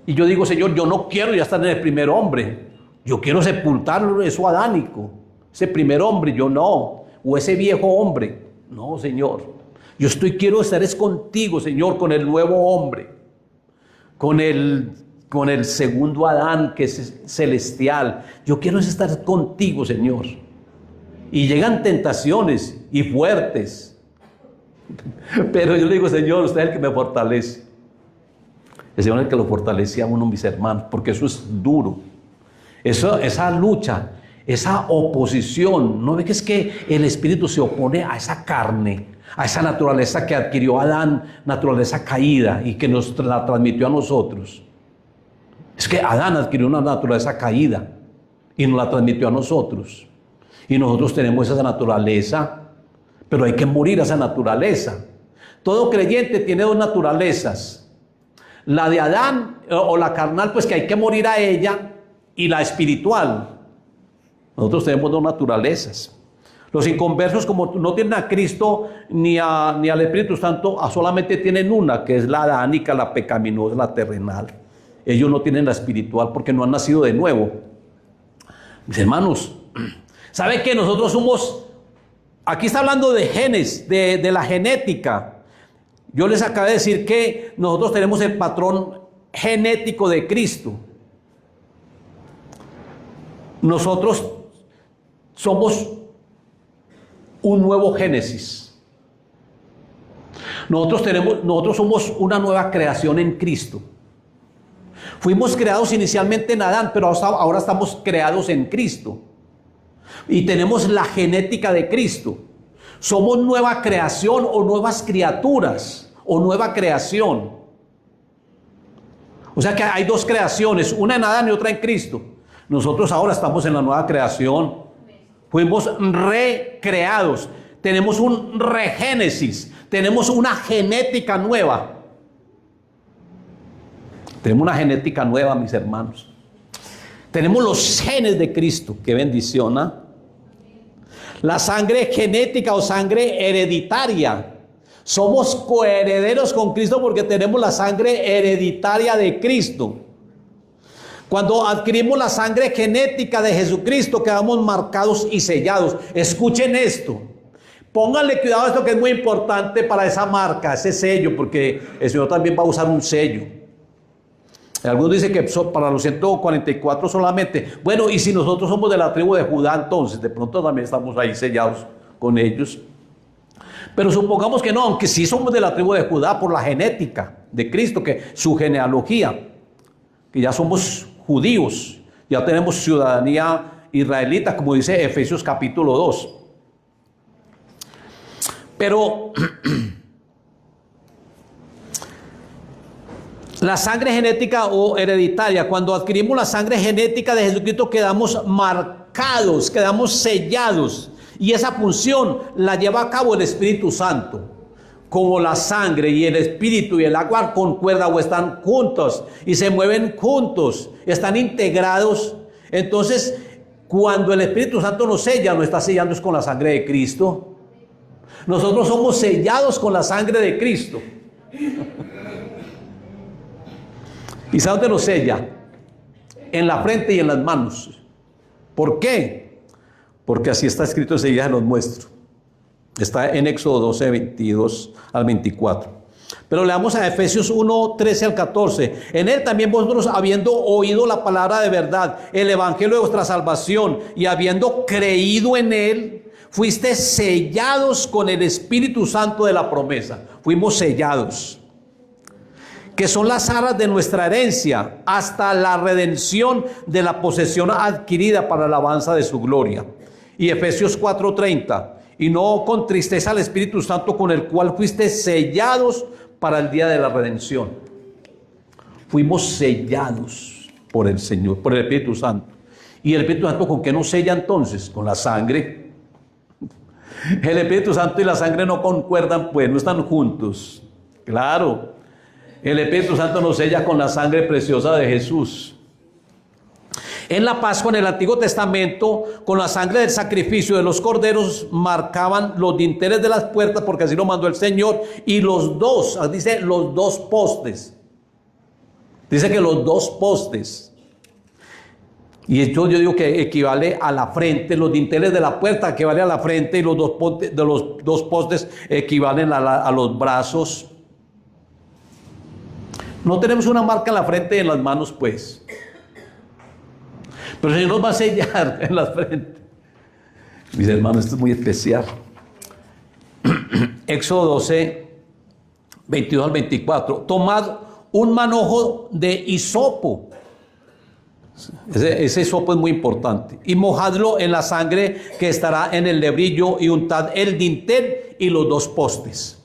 Y yo digo, Señor, yo no quiero ya estar en el primer hombre, yo quiero sepultar eso adánico, ese primer hombre, yo no, o ese viejo hombre, no, Señor, quiero estar es contigo, Señor, con el nuevo hombre, con el con el segundo Adán que es celestial. Yo quiero estar contigo, Señor. Y llegan tentaciones y fuertes. Pero yo le digo, Señor, usted es el que me fortalece. El Señor es el que lo fortalece a uno, mis hermanos, porque eso es duro. Esa lucha, esa oposición, ¿no ve que es que el Espíritu se opone a esa carne, a esa naturaleza que adquirió Adán, naturaleza caída, y que nos la transmitió a nosotros? Es que Adán adquirió una naturaleza caída y nos la transmitió a nosotros. Y nosotros tenemos esa naturaleza, pero hay que morir a esa naturaleza. Todo creyente tiene dos naturalezas. La de Adán o la carnal, pues que hay que morir a ella, y la espiritual. Nosotros tenemos dos naturalezas. Los inconversos, como no tienen a Cristo ni al Espíritu Santo, solamente tienen una, que es la adánica, la pecaminosa, la terrenal. Ellos no tienen la espiritual porque no han nacido de nuevo. Mis hermanos, ¿saben que nosotros somos? Aquí está hablando de genes, de la genética. Yo les acabo de decir que nosotros tenemos el patrón genético de Cristo. Nosotros somos un nuevo Génesis. Nosotros somos una nueva creación en Cristo. Fuimos creados inicialmente en Adán, pero ahora estamos creados en Cristo. Y tenemos la genética de Cristo. Somos nueva creación o nuevas criaturas o nueva creación. O sea que hay dos creaciones, una en Adán y otra en Cristo. Nosotros ahora estamos en la nueva creación. Fuimos recreados. Tenemos un regénesis. Tenemos una genética nueva. Tenemos una genética nueva, mis hermanos. Tenemos los genes de Cristo. Qué bendición, ¿eh? La sangre genética o sangre hereditaria. Somos coherederos con Cristo porque tenemos la sangre hereditaria de Cristo. Cuando adquirimos la sangre genética de Jesucristo, quedamos marcados y sellados. Escuchen esto. Pónganle cuidado a esto que es muy importante para esa marca, ese sello, porque el Señor también va a usar un sello. Algunos dicen que para los 144 solamente. Bueno, y si nosotros somos de la tribu de Judá, entonces de pronto también estamos ahí sellados con ellos. Pero supongamos que no, aunque sí somos de la tribu de Judá por la genética de Cristo, que su genealogía, que ya somos judíos, ya tenemos ciudadanía israelita, como dice Efesios capítulo 2. Pero la sangre genética o hereditaria, cuando adquirimos la sangre genética de Jesucristo, quedamos marcados, quedamos sellados. Y esa función la lleva a cabo el Espíritu Santo. Como la sangre y el espíritu y el agua concuerdan o están juntos y se mueven juntos, están integrados. Entonces, cuando el Espíritu Santo nos sella, nos está sellando es con la sangre de Cristo. Nosotros somos sellados con la sangre de Cristo. ¿Y sabe dónde nos sella? En la frente y en las manos. ¿Por qué? Porque así está escrito, enseguida se los muestro. Está en Éxodo 12, 22 al 24. Pero leamos a Efesios 1, 13 al 14. En él también vosotros, habiendo oído la palabra de verdad, el evangelio de vuestra salvación, y habiendo creído en él, fuiste sellados con el Espíritu Santo de la promesa. Fuimos sellados, que son las arras de nuestra herencia, hasta la redención de la posesión adquirida para la alabanza de su gloria. Y Efesios 4:30. Y no con tristeza al Espíritu Santo, con el cual fuiste sellados para el día de la redención. Fuimos sellados por el Señor, por el Espíritu Santo. ¿Y el Espíritu Santo con qué nos sella entonces? Con la sangre. El Espíritu Santo y la sangre no concuerdan, pues, no están juntos. Claro. El Espíritu Santo nos sella con la sangre preciosa de Jesús. En la Pascua, en el Antiguo Testamento, con la sangre del sacrificio de los corderos, marcaban los dinteles de las puertas, porque así lo mandó el Señor, y los dos, dice los dos postes. Dice que los dos postes. Y esto yo digo que equivale a la frente, los dinteles de la puerta equivalen a la frente, y los dos postes equivalen a los brazos. No tenemos una marca en la frente y en las manos, pues. Pero el Señor nos va a sellar en la frente. Mis hermanos, esto es muy especial. Éxodo 12, 22 al 24. Tomad un manojo de hisopo. Ese hisopo es muy importante. Y mojadlo en la sangre que estará en el lebrillo y untad el dintel y los dos postes.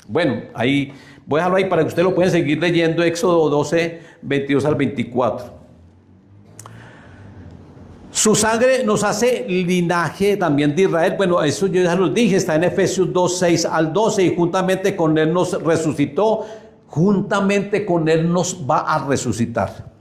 Bueno, ahí voy a dejarlo ahí para que ustedes lo puedan seguir leyendo. Éxodo 12, 22 al 24. Su sangre nos hace linaje también de Israel. Bueno, eso yo ya los dije, está en Efesios 2, 6 al 12. Y juntamente con Él nos resucitó, juntamente con Él nos va a resucitar.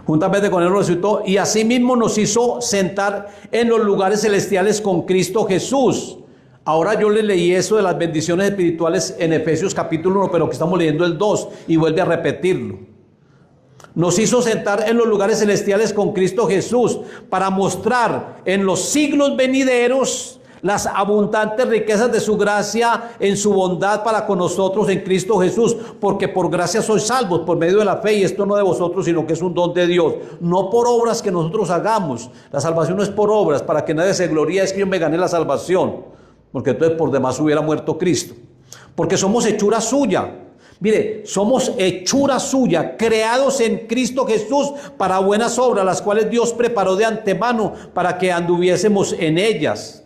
Juntamente con Él nos resucitó y asimismo nos hizo sentar en los lugares celestiales con Cristo Jesús. Ahora yo le leí eso de las bendiciones espirituales en Efesios capítulo 1, pero que estamos leyendo el 2 y vuelve a repetirlo. Nos hizo sentar en los lugares celestiales con Cristo Jesús para mostrar en los siglos venideros las abundantes riquezas de su gracia en su bondad para con nosotros en Cristo Jesús, porque por gracia sois salvos por medio de la fe, y esto no de vosotros, sino que es un don de Dios, no por obras que nosotros hagamos. La salvación no es por obras, para que nadie se gloríe, es que yo me gané la salvación, porque entonces por demás hubiera muerto Cristo, porque somos hechura suya. Mire, somos hechura suya, creados en Cristo Jesús para buenas obras, las cuales Dios preparó de antemano para que anduviésemos en ellas,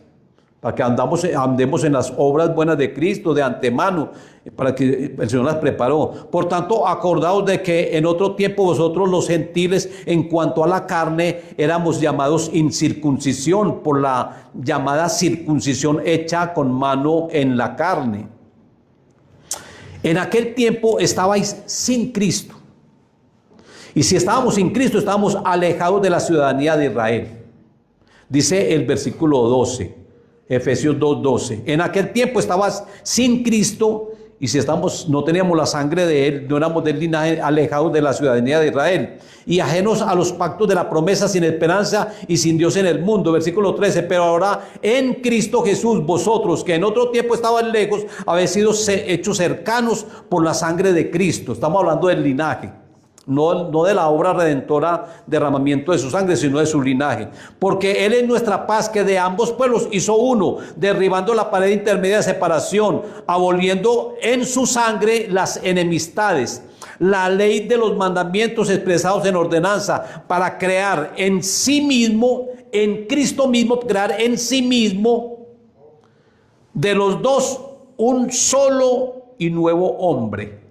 para que andemos en las obras buenas de Cristo de antemano, para que el Señor las preparó. Por tanto, acordaos de que en otro tiempo vosotros los gentiles, en cuanto a la carne, éramos llamados incircuncisión por la llamada circuncisión hecha con mano en la carne. En aquel tiempo estabais sin Cristo. Y si estábamos sin Cristo, estábamos alejados de la ciudadanía de Israel. Dice el versículo 12, Efesios 2:12. En aquel tiempo estabas sin Cristo, y si no teníamos la sangre de Él, no éramos del linaje, alejados de la ciudadanía de Israel, y ajenos a los pactos de la promesa, sin esperanza y sin Dios en el mundo. Versículo 13, pero ahora en Cristo Jesús, vosotros que en otro tiempo estaban lejos, habéis sido hechos cercanos por la sangre de Cristo. Estamos hablando del linaje. No de la obra redentora, derramamiento de su sangre, sino de su linaje. Porque Él es nuestra paz, que de ambos pueblos hizo uno, derribando la pared intermedia de separación, aboliendo en su sangre las enemistades, la ley de los mandamientos expresados en ordenanza, para crear en sí mismo, en Cristo mismo, crear en sí mismo de los dos un solo y nuevo hombre,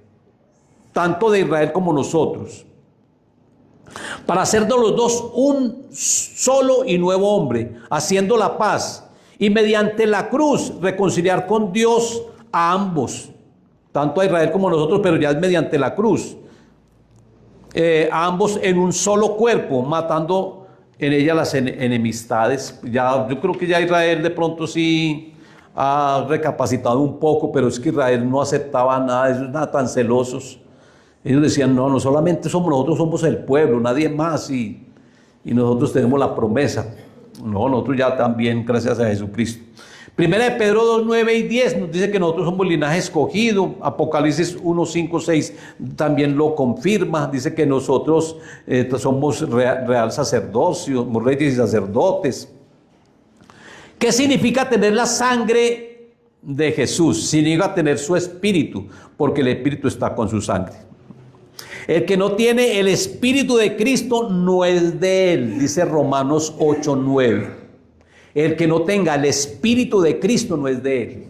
tanto de Israel como nosotros, para hacer de los dos un solo y nuevo hombre, haciendo la paz, y mediante la cruz reconciliar con Dios a ambos, tanto a Israel como a nosotros, pero ya es mediante la cruz, a ambos en un solo cuerpo, matando en ella las enemistades. Ya, yo creo que ya Israel de pronto sí ha recapacitado un poco, pero es que Israel no aceptaba nada, ellos nada tan celosos. Ellos decían, no solamente nosotros somos el pueblo, nadie más, y nosotros tenemos la promesa. No, nosotros ya también, gracias a Jesucristo. Primera de Pedro 2, 9 y 10 nos dice que nosotros somos linaje escogido. Apocalipsis 1, 5, 6 también lo confirma. Dice que nosotros somos real sacerdocio, somos reyes y sacerdotes. ¿Qué significa tener la sangre de Jesús? Significa tener su espíritu, porque el espíritu está con su sangre. El que no tiene el espíritu de Cristo no es de Él, dice Romanos 8, 9. El que no tenga el espíritu de Cristo no es de Él.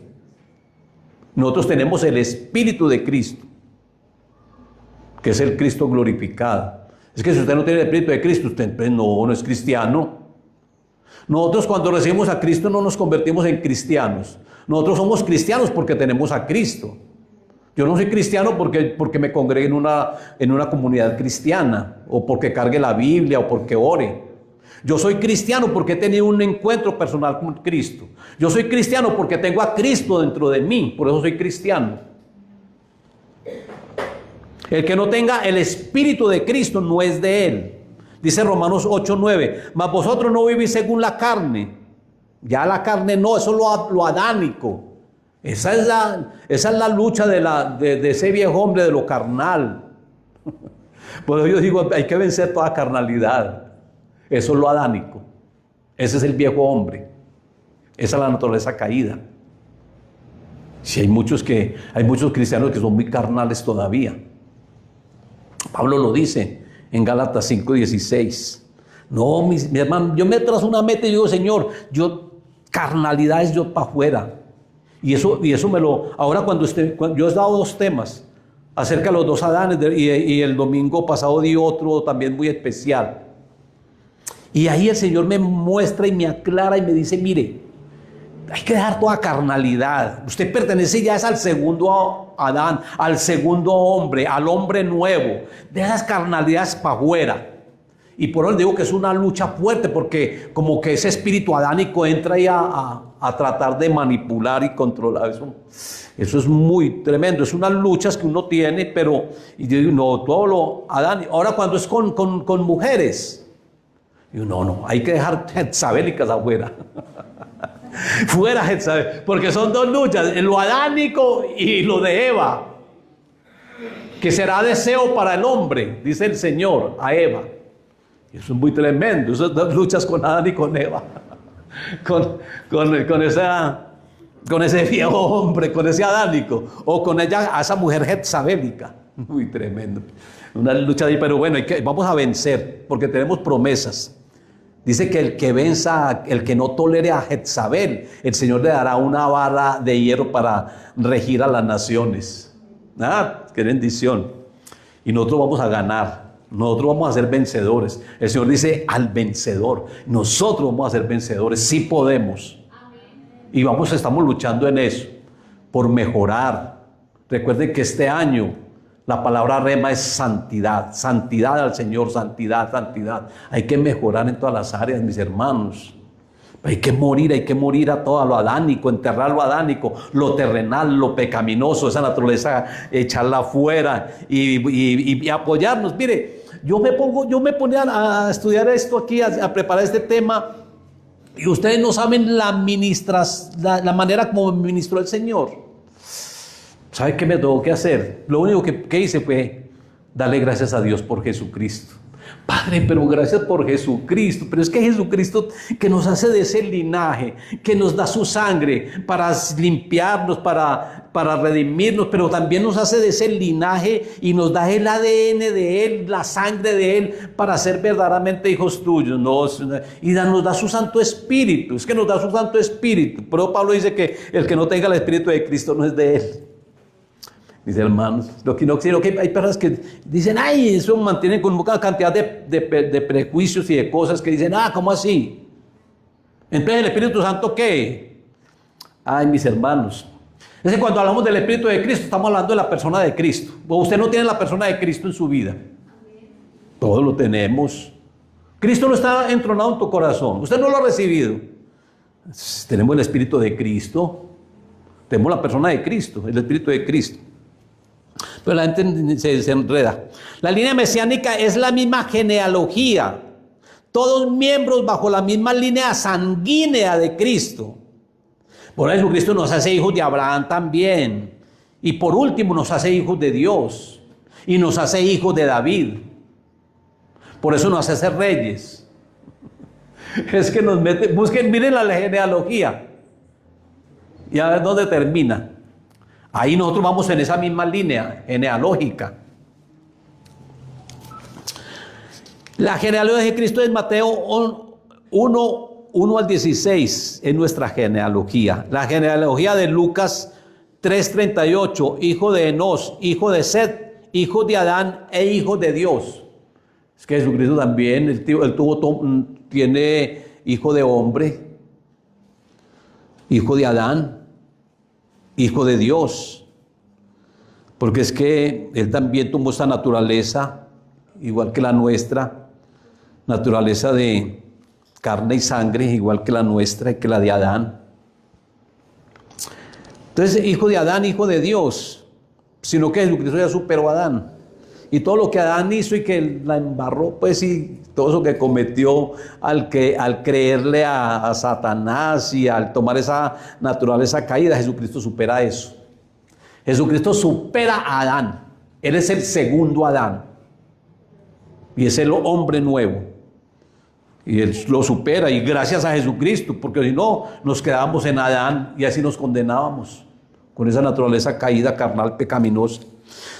Nosotros tenemos el espíritu de Cristo, que es el Cristo glorificado. Es que si usted no tiene el espíritu de Cristo, usted pues no es cristiano. Nosotros cuando recibimos a Cristo no nos convertimos en cristianos. Nosotros somos cristianos porque tenemos a Cristo. Yo no soy cristiano porque me congregue en una comunidad cristiana, o porque cargue la Biblia, o porque ore. Yo soy cristiano porque he tenido un encuentro personal con Cristo. Yo soy cristiano porque tengo a Cristo dentro de mí, por eso soy cristiano. El que no tenga el espíritu de Cristo no es de Él. Dice Romanos 8, 9, mas vosotros no vivís según la carne. Ya la carne no, eso es lo adánico. Esa es la lucha de ese viejo hombre, de lo carnal. Por eso yo digo, hay que vencer toda carnalidad. Eso es lo adánico. Ese es el viejo hombre. Esa es la naturaleza caída. Si hay muchos cristianos que son muy carnales todavía. Pablo lo dice en Gálatas 5:16. No, mi hermano, yo me trazo una meta y digo, Señor, carnalidad es yo para afuera. Y eso ahora cuando yo he dado 2 temas acerca de los 2 Adanes, y el domingo pasado di otro también muy especial. Y ahí el Señor me muestra y me aclara y me dice, mire, hay que dejar toda carnalidad. Usted pertenece ya al segundo Adán, al segundo hombre, al hombre nuevo. Deja esas carnalidades para afuera. Y por eso digo que es una lucha fuerte, porque como que ese espíritu adánico entra ahí a tratar de manipular y controlar. Eso es muy tremendo. Es unas luchas que uno tiene, pero y yo digo, no, todo lo adánico. Ahora cuando es con mujeres, digo, no, hay que dejar jezabélicas afuera. Fuera Jezabel, porque son 2 luchas, lo adánico y lo de Eva, que será deseo para el hombre, dice el Señor a Eva. Eso es muy tremendo, esas 2 luchas con Adán y con Eva, con ese viejo hombre, con ese adánico, o con ella, a esa mujer jezabélica. Muy tremendo, una lucha ahí, pero bueno, vamos a vencer, porque tenemos promesas. Dice que el que venza, el que no tolere a Jezabel, el Señor le dará una vara de hierro para regir a las naciones. Qué bendición. Y nosotros vamos a ganar. Nosotros vamos a ser vencedores. El Señor dice al vencedor. Nosotros vamos a ser vencedores. Sí podemos. Y estamos luchando en eso. Por mejorar. Recuerden que este año la palabra rema es santidad. Santidad al Señor, santidad, santidad. Hay que mejorar en todas las áreas, mis hermanos. Hay que morir a todo lo adánico, enterrar lo adánico, lo terrenal, lo pecaminoso, esa naturaleza, echarla afuera y apoyarnos. Mire, yo me ponía a estudiar esto aquí, a preparar este tema, y ustedes no saben la manera como me ministró el Señor. ¿Sabe qué me tuvo que hacer? Lo único que hice fue darle gracias a Dios por Jesucristo. Padre, pero gracias por Jesucristo. Pero es que Jesucristo, que nos hace de ese linaje, que nos da su sangre para limpiarnos, para redimirnos, pero también nos hace de ese linaje y nos da el ADN de Él, la sangre de Él, para ser verdaderamente hijos tuyos. Y nos da su Santo Espíritu. Es que nos da su Santo Espíritu. Pero Pablo dice que el que no tenga el Espíritu de Cristo no es de Él. Mis hermanos, sino que hay personas que dicen, ay, eso mantienen con una cantidad de prejuicios y de cosas que dicen, ¿cómo así? Entonces, ¿el Espíritu Santo qué? Ay, mis hermanos, es que cuando hablamos del Espíritu de Cristo, estamos hablando de la persona de Cristo. Usted no tiene la persona de Cristo en su vida. Todos lo tenemos. Cristo no está entronado en tu corazón. Usted no lo ha recibido. Tenemos el Espíritu de Cristo. Tenemos la persona de Cristo, el Espíritu de Cristo. Pero la gente se enreda. La línea mesiánica es la misma genealogía. Todos miembros bajo la misma línea sanguínea de Cristo. Por eso Cristo nos hace hijos de Abraham también. Y por último nos hace hijos de Dios. Y nos hace hijos de David. Por eso nos hace reyes. Es que nos mete, miren la genealogía. Y a ver dónde termina. Ahí nosotros vamos en esa misma línea genealógica. La genealogía de Cristo es Mateo 1 al 16, es nuestra genealogía. La genealogía de Lucas 3:38, hijo de Enos, hijo de Set, hijo de Adán e hijo de Dios. Es que Jesucristo también, él tiene hijo de hombre, hijo de Adán, hijo de Dios, porque es que Él también tomó esa naturaleza, igual que la nuestra, naturaleza de carne y sangre, igual que la nuestra y que la de Adán. Entonces, hijo de Adán, hijo de Dios, sino que Jesucristo ya superó a Adán. y todo lo que Adán hizo y que la embarró, pues, y todo eso que cometió al creerle a Satanás y al tomar esa naturaleza caída, Jesucristo supera eso. Jesucristo supera a Adán. Él es el segundo Adán. Y es el hombre nuevo. Y Él lo supera, y gracias a Jesucristo, porque si no, nos quedábamos en Adán y así nos condenábamos, con esa naturaleza caída, carnal, pecaminosa.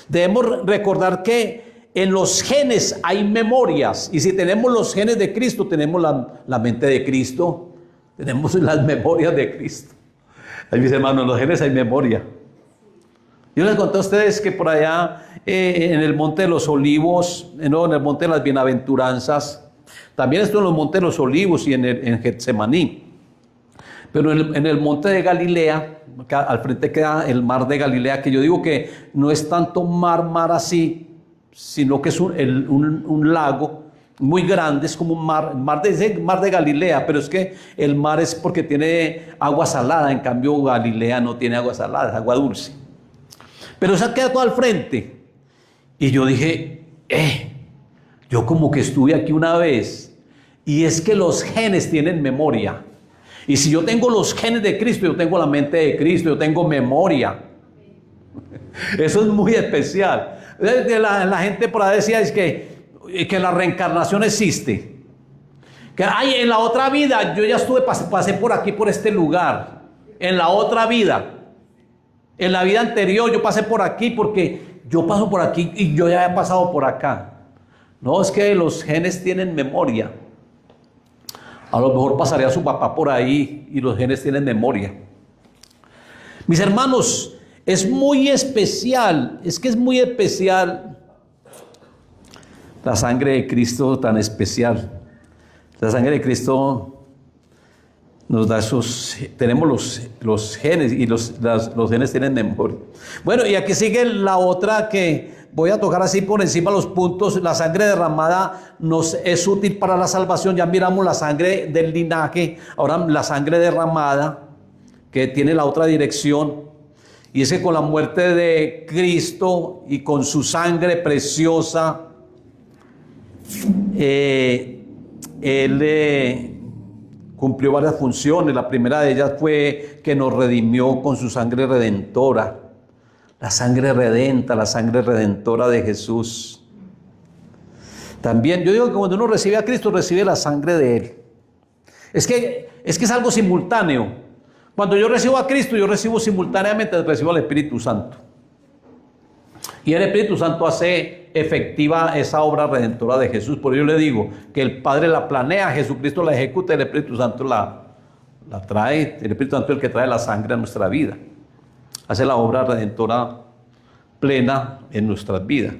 Debemos recordar que en los genes hay memorias, y si tenemos los genes de Cristo, tenemos la mente de Cristo, tenemos las memorias de Cristo. Ahí mis hermanos, en los genes hay memoria. Yo les conté a ustedes que por allá en el Monte de los Olivos, no, en el Monte de las Bienaventuranzas, también estuvo en los Montes de los Olivos y en Getsemaní, pero en el Monte de Galilea, al frente queda el mar de Galilea, que yo digo que no es tanto mar así, sino que es un lago muy grande, es como un mar de Galilea, pero es que el mar es porque tiene agua salada, en cambio Galilea no tiene agua salada, es agua dulce. Pero esa queda todo al frente. Y yo dije, yo como que estuve aquí una vez. Y es que los genes tienen memoria. Y si yo tengo los genes de Cristo, yo tengo la mente de Cristo, yo tengo memoria. Eso es muy especial. La gente por ahí decía es que la reencarnación existe. Que en la otra vida yo ya pasé por aquí, por este lugar. En la otra vida. En la vida anterior yo pasé por aquí porque yo paso por aquí y yo ya he pasado por acá. No, es que los genes tienen memoria. A lo mejor pasaría su papá por ahí y los genes tienen memoria. Mis hermanos, es muy especial, es que es muy especial la sangre de Cristo, tan especial. La sangre de Cristo nos da tenemos los genes y los genes tienen memoria. Bueno, y aquí sigue la otra que voy a tocar así por encima los puntos. La sangre derramada nos es útil para la salvación. Ya miramos la sangre del linaje, ahora la sangre derramada que tiene la otra dirección. Y es que con la muerte de Cristo y con su sangre preciosa, Él cumplió varias funciones. La primera de ellas fue que nos redimió con su sangre redentora. La sangre redenta, la sangre redentora de Jesús. También, yo digo que cuando uno recibe a Cristo, recibe la sangre de Él. Es que es algo simultáneo. Cuando yo recibo a Cristo, yo recibo simultáneamente, recibo al Espíritu Santo. Y el Espíritu Santo hace efectiva esa obra redentora de Jesús. Por ello le digo que el Padre la planea, Jesucristo la ejecuta, el Espíritu Santo la trae. El Espíritu Santo es el que trae la sangre a nuestra vida. Hace la obra redentora plena en nuestras vidas.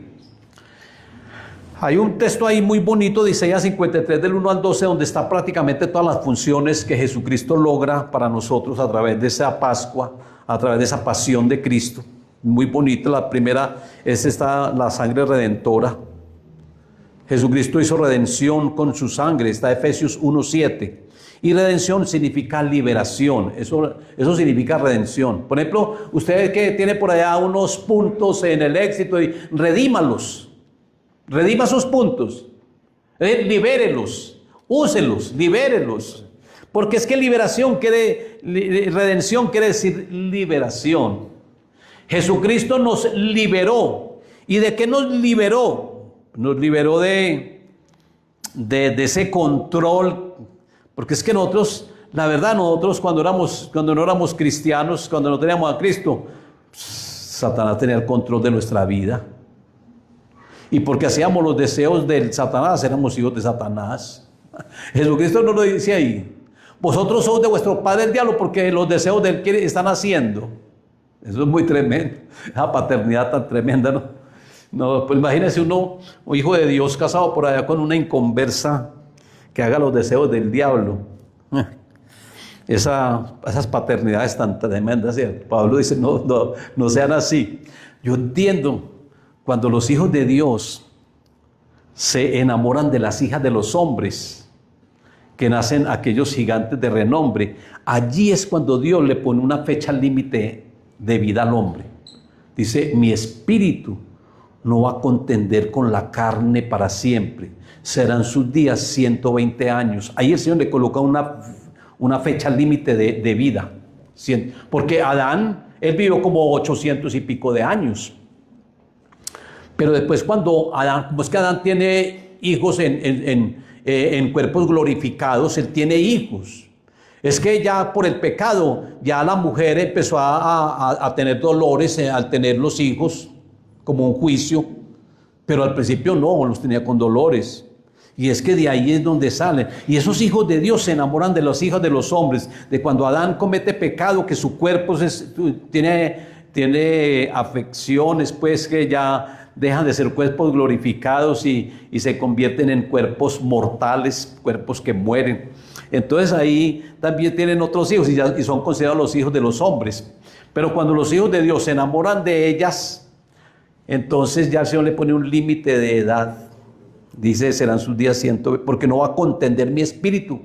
Hay un texto ahí muy bonito de Isaías 53 del 1 al 12, donde está prácticamente todas las funciones que Jesucristo logra para nosotros a través de esa Pascua, a través de esa pasión de Cristo. Muy bonita. La primera es la sangre redentora. Jesucristo hizo redención con su sangre, está Efesios 1:7. Y redención significa liberación, eso significa redención. Por ejemplo, usted que tiene por allá unos puntos en el éxito, y redímalos, redima esos puntos, libérelos, úselos, libérelos. Porque es que redención quiere decir liberación. Jesucristo nos liberó. ¿Y de qué nos liberó? Nos liberó de ese control. Porque es que nosotros, la verdad, cuando no éramos cristianos, cuando no teníamos a Cristo, Satanás tenía el control de nuestra vida. Y porque hacíamos los deseos del Satanás, éramos hijos de Satanás. Jesucristo nos lo dice ahí. Vosotros sois de vuestro padre el diablo porque los deseos de él están haciendo. Eso es muy tremendo. Esa paternidad tan tremenda, ¿no? No, pues imagínese un hijo de Dios casado por allá con una inconversa que haga los deseos del diablo. Esas paternidades tan tremendas. Pablo dice, no sean así. Yo entiendo cuando los hijos de Dios se enamoran de las hijas de los hombres, que nacen aquellos gigantes de renombre. Allí es cuando Dios le pone una fecha límite de vida al hombre. Dice, mi espíritu no va a contender con la carne para siempre. Serán sus días 120 años. Ahí el Señor le coloca una fecha límite de vida. Porque Adán, él vivió como 800 y pico de años. Pero después como es que Adán tiene hijos en cuerpos glorificados, él tiene hijos. Es que ya por el pecado, ya la mujer empezó a tener dolores al tener los hijos, como un juicio, pero al principio no, los tenía con dolores. Y es que de ahí es donde salen. Y esos hijos de Dios se enamoran de los hijos de los hombres, de cuando Adán comete pecado, que su cuerpo tiene afecciones, pues que ya dejan de ser cuerpos glorificados y se convierten en cuerpos mortales, cuerpos que mueren. Entonces ahí también tienen otros hijos y son considerados los hijos de los hombres. Pero cuando los hijos de Dios se enamoran de ellas, entonces ya el Señor le pone un límite de edad. Dice, serán sus días 120, porque no va a contender mi espíritu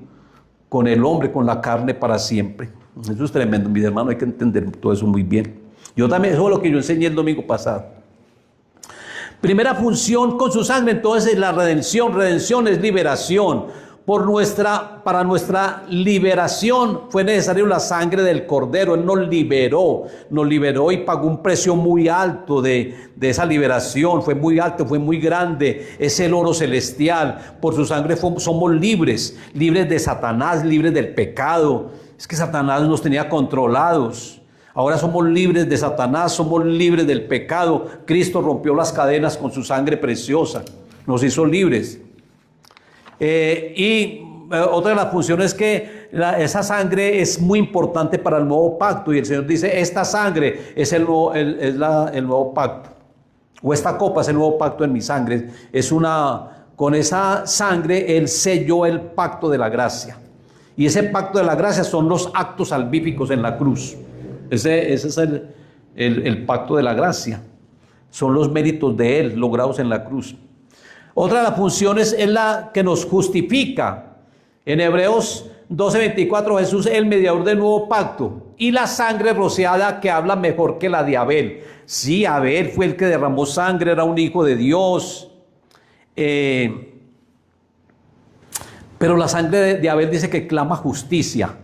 con el hombre, con la carne para siempre. Eso es tremendo, mi hermano, hay que entender todo eso muy bien. Yo también, eso es lo que yo enseñé el domingo pasado. Primera función con su sangre, entonces, es la redención. Redención es liberación. Para nuestra liberación fue necesario la sangre del Cordero. Él nos liberó y pagó un precio muy alto de esa liberación. Fue muy alto, fue muy grande. Es el oro celestial. Por su sangre somos libres de Satanás, libres del pecado. Es que Satanás nos tenía controlados. Ahora somos libres de Satanás, somos libres del pecado. Cristo rompió las cadenas con su sangre preciosa. Nos hizo libres. Otra de las funciones es que esa sangre es muy importante para el nuevo pacto. Y el Señor dice, esta sangre es el nuevo pacto. O esta copa es el nuevo pacto en mi sangre. Con esa sangre Él selló el pacto de la gracia. Y ese pacto de la gracia son los actos salvíficos en la cruz. Ese es el pacto de la gracia. Son los méritos de Él logrados en la cruz. Otra de las funciones es la que nos justifica. En Hebreos 12:24, Jesús es el mediador del nuevo pacto. Y la sangre rociada que habla mejor que la de Abel. Sí, Abel fue el que derramó sangre, era un hijo de Dios. Pero la sangre de Abel dice que clama justicia.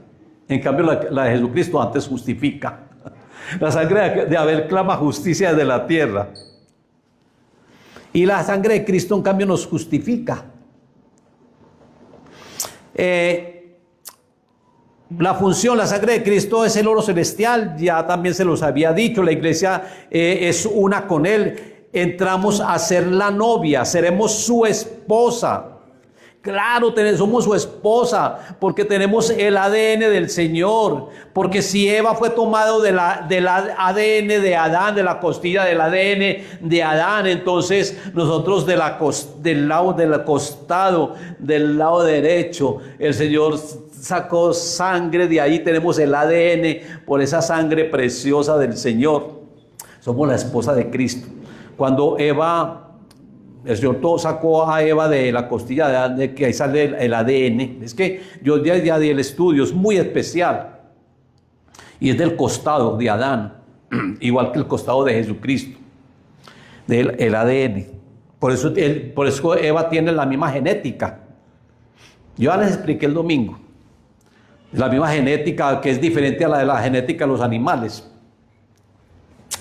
En cambio, la de Jesucristo antes justifica. La sangre de Abel clama justicia desde la tierra. Y la sangre de Cristo, en cambio, nos justifica. La función, la sangre de Cristo es el oro celestial. Ya también se los había dicho. La iglesia es una con Él. Entramos a ser la novia. Seremos su esposa. Claro, somos su esposa, porque tenemos el ADN del Señor. Porque si Eva fue tomado del ADN de Adán, de la costilla del ADN de Adán, entonces nosotros del lado del costado, del lado derecho, el Señor sacó sangre, de ahí tenemos el ADN por esa sangre preciosa del Señor. Somos la esposa de Cristo. Cuando el Señor sacó a Eva de la costilla de Adán, que ahí sale el ADN. Es que yo ya di el estudio, es muy especial. Y es del costado de Adán, igual que el costado de Jesucristo, el ADN. Por eso Eva tiene la misma genética. Yo ya les expliqué el domingo. La misma genética que es diferente a la de la genética de los animales.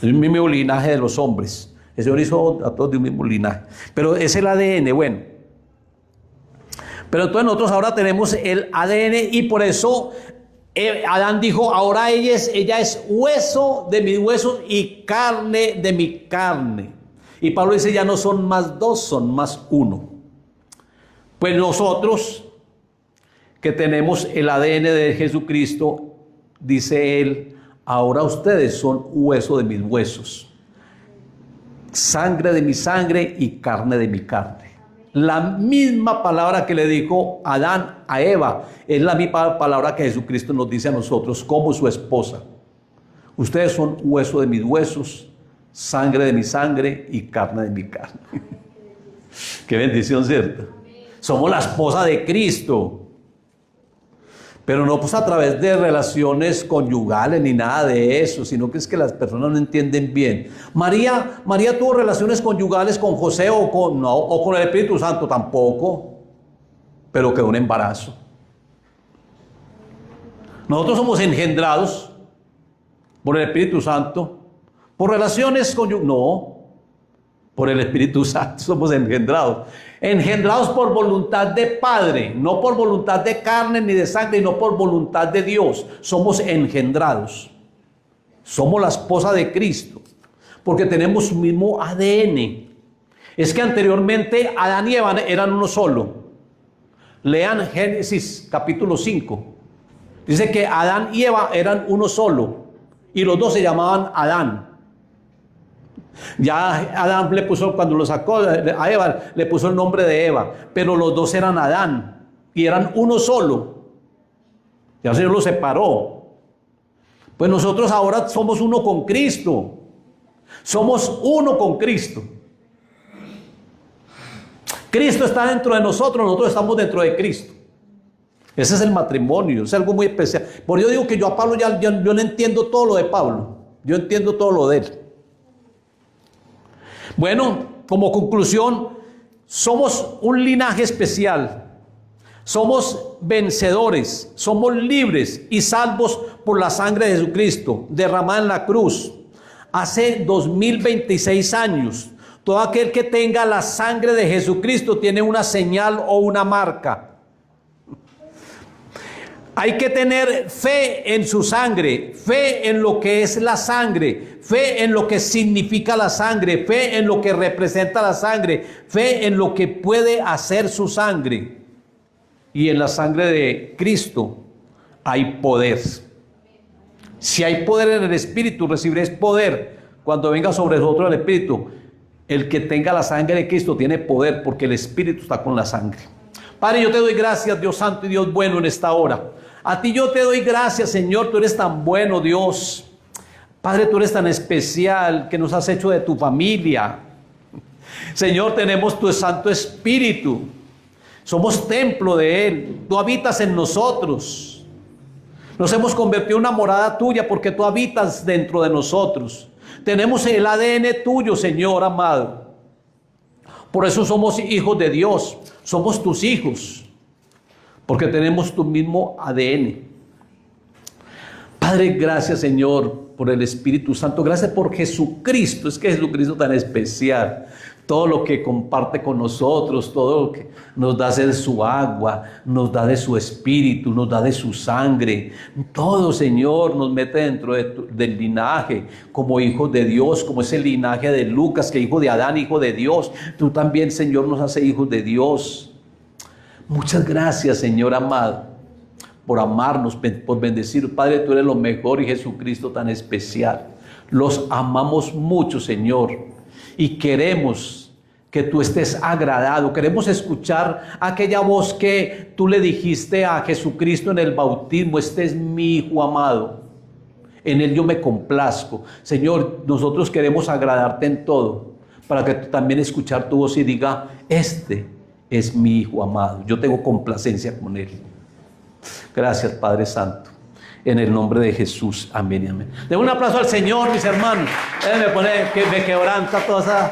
El mismo linaje de los hombres. El Señor hizo a todos de un mismo linaje. Pero es el ADN, bueno. Pero entonces nosotros ahora tenemos el ADN y por eso Adán dijo, ahora ella es hueso de mis huesos y carne de mi carne. Y Pablo dice, ya no son más dos, son más uno. Pues nosotros que tenemos el ADN de Jesucristo, dice él, ahora ustedes son hueso de mis huesos. Sangre de mi sangre y carne de mi carne. La misma palabra que le dijo Adán a Eva es la misma palabra que Jesucristo nos dice a nosotros como su esposa. Ustedes son hueso de mis huesos, sangre de mi sangre y carne de mi carne. Qué bendición, ¿cierto? Somos la esposa de Cristo. Pero no pues a través de relaciones conyugales ni nada de eso, sino que es que las personas no entienden bien. María tuvo relaciones conyugales con José o con el Espíritu Santo tampoco, pero quedó un embarazo. Nosotros somos engendrados por el Espíritu Santo, por relaciones conyugales, no, por el Espíritu Santo somos engendrados. Engendrados por voluntad de Padre, no por voluntad de carne ni de sangre, no por voluntad de Dios. Somos engendrados. Somos la esposa de Cristo, porque tenemos su mismo ADN. Es que anteriormente Adán y Eva eran uno solo. Lean Génesis capítulo 5. Dice que Adán y Eva eran uno solo, y los dos se llamaban Adán. Ya Adán le puso, cuando lo sacó a Eva, le puso el nombre de Eva, pero los dos eran Adán y eran uno solo. Ya el Señor los separó. Pues nosotros ahora somos uno con Cristo. Somos uno con Cristo. Cristo está dentro de nosotros estamos dentro de Cristo. Ese es el matrimonio, es algo muy especial. Por eso digo que yo a Pablo yo no entiendo todo lo de Pablo, yo entiendo todo lo de él. Bueno, como conclusión, somos un linaje especial, somos vencedores, somos libres y salvos por la sangre de Jesucristo, derramada en la cruz, hace 2026 años. Todo aquel que tenga la sangre de Jesucristo tiene una señal o una marca. Hay que tener fe en su sangre, fe en lo que es la sangre, fe en lo que significa la sangre, fe en lo que representa la sangre, fe en lo que puede hacer su sangre. Y en la sangre de Cristo hay poder. Si hay poder en el Espíritu, recibiréis poder cuando venga sobre vosotros el Espíritu. El que tenga la sangre de Cristo tiene poder porque el Espíritu está con la sangre. Padre, yo te doy gracias, Dios santo y Dios bueno, en esta hora. A ti yo te doy gracias, Señor, tú eres tan bueno, Dios. Padre, tú eres tan especial que nos has hecho de tu familia. Señor, tenemos tu Santo Espíritu. Somos templo de Él. Tú habitas en nosotros. Nos hemos convertido en una morada tuya porque tú habitas dentro de nosotros. Tenemos el ADN tuyo, Señor amado. Por eso somos hijos de Dios. Somos tus hijos. Porque tenemos tu mismo ADN. Padre, gracias, Señor, por el Espíritu Santo. Gracias por Jesucristo. Es que Jesucristo tan especial. Todo lo que comparte con nosotros, todo lo que nos da de su agua, nos da de su espíritu, nos da de su sangre. Todo, Señor, nos mete dentro del linaje como hijos de Dios, como ese linaje de Lucas, que hijo de Adán, hijo de Dios. Tú también, Señor, nos haces hijos de Dios. Muchas gracias, Señor amado, por amarnos, por bendecir. Padre, tú eres lo mejor y Jesucristo tan especial. Los amamos mucho, Señor. Y queremos que tú estés agradado. Queremos escuchar aquella voz que tú le dijiste a Jesucristo en el bautismo. Este es mi Hijo amado. En él yo me complazco. Señor, nosotros queremos agradarte en todo. Para que tú también escuchar tu voz y diga, este es mi Hijo amado. Yo tengo complacencia con él. Gracias, Padre Santo. En el nombre de Jesús. Amén y amén. Den un aplauso al Señor, mis hermanos. Déjenme poner que me quebranta toda esa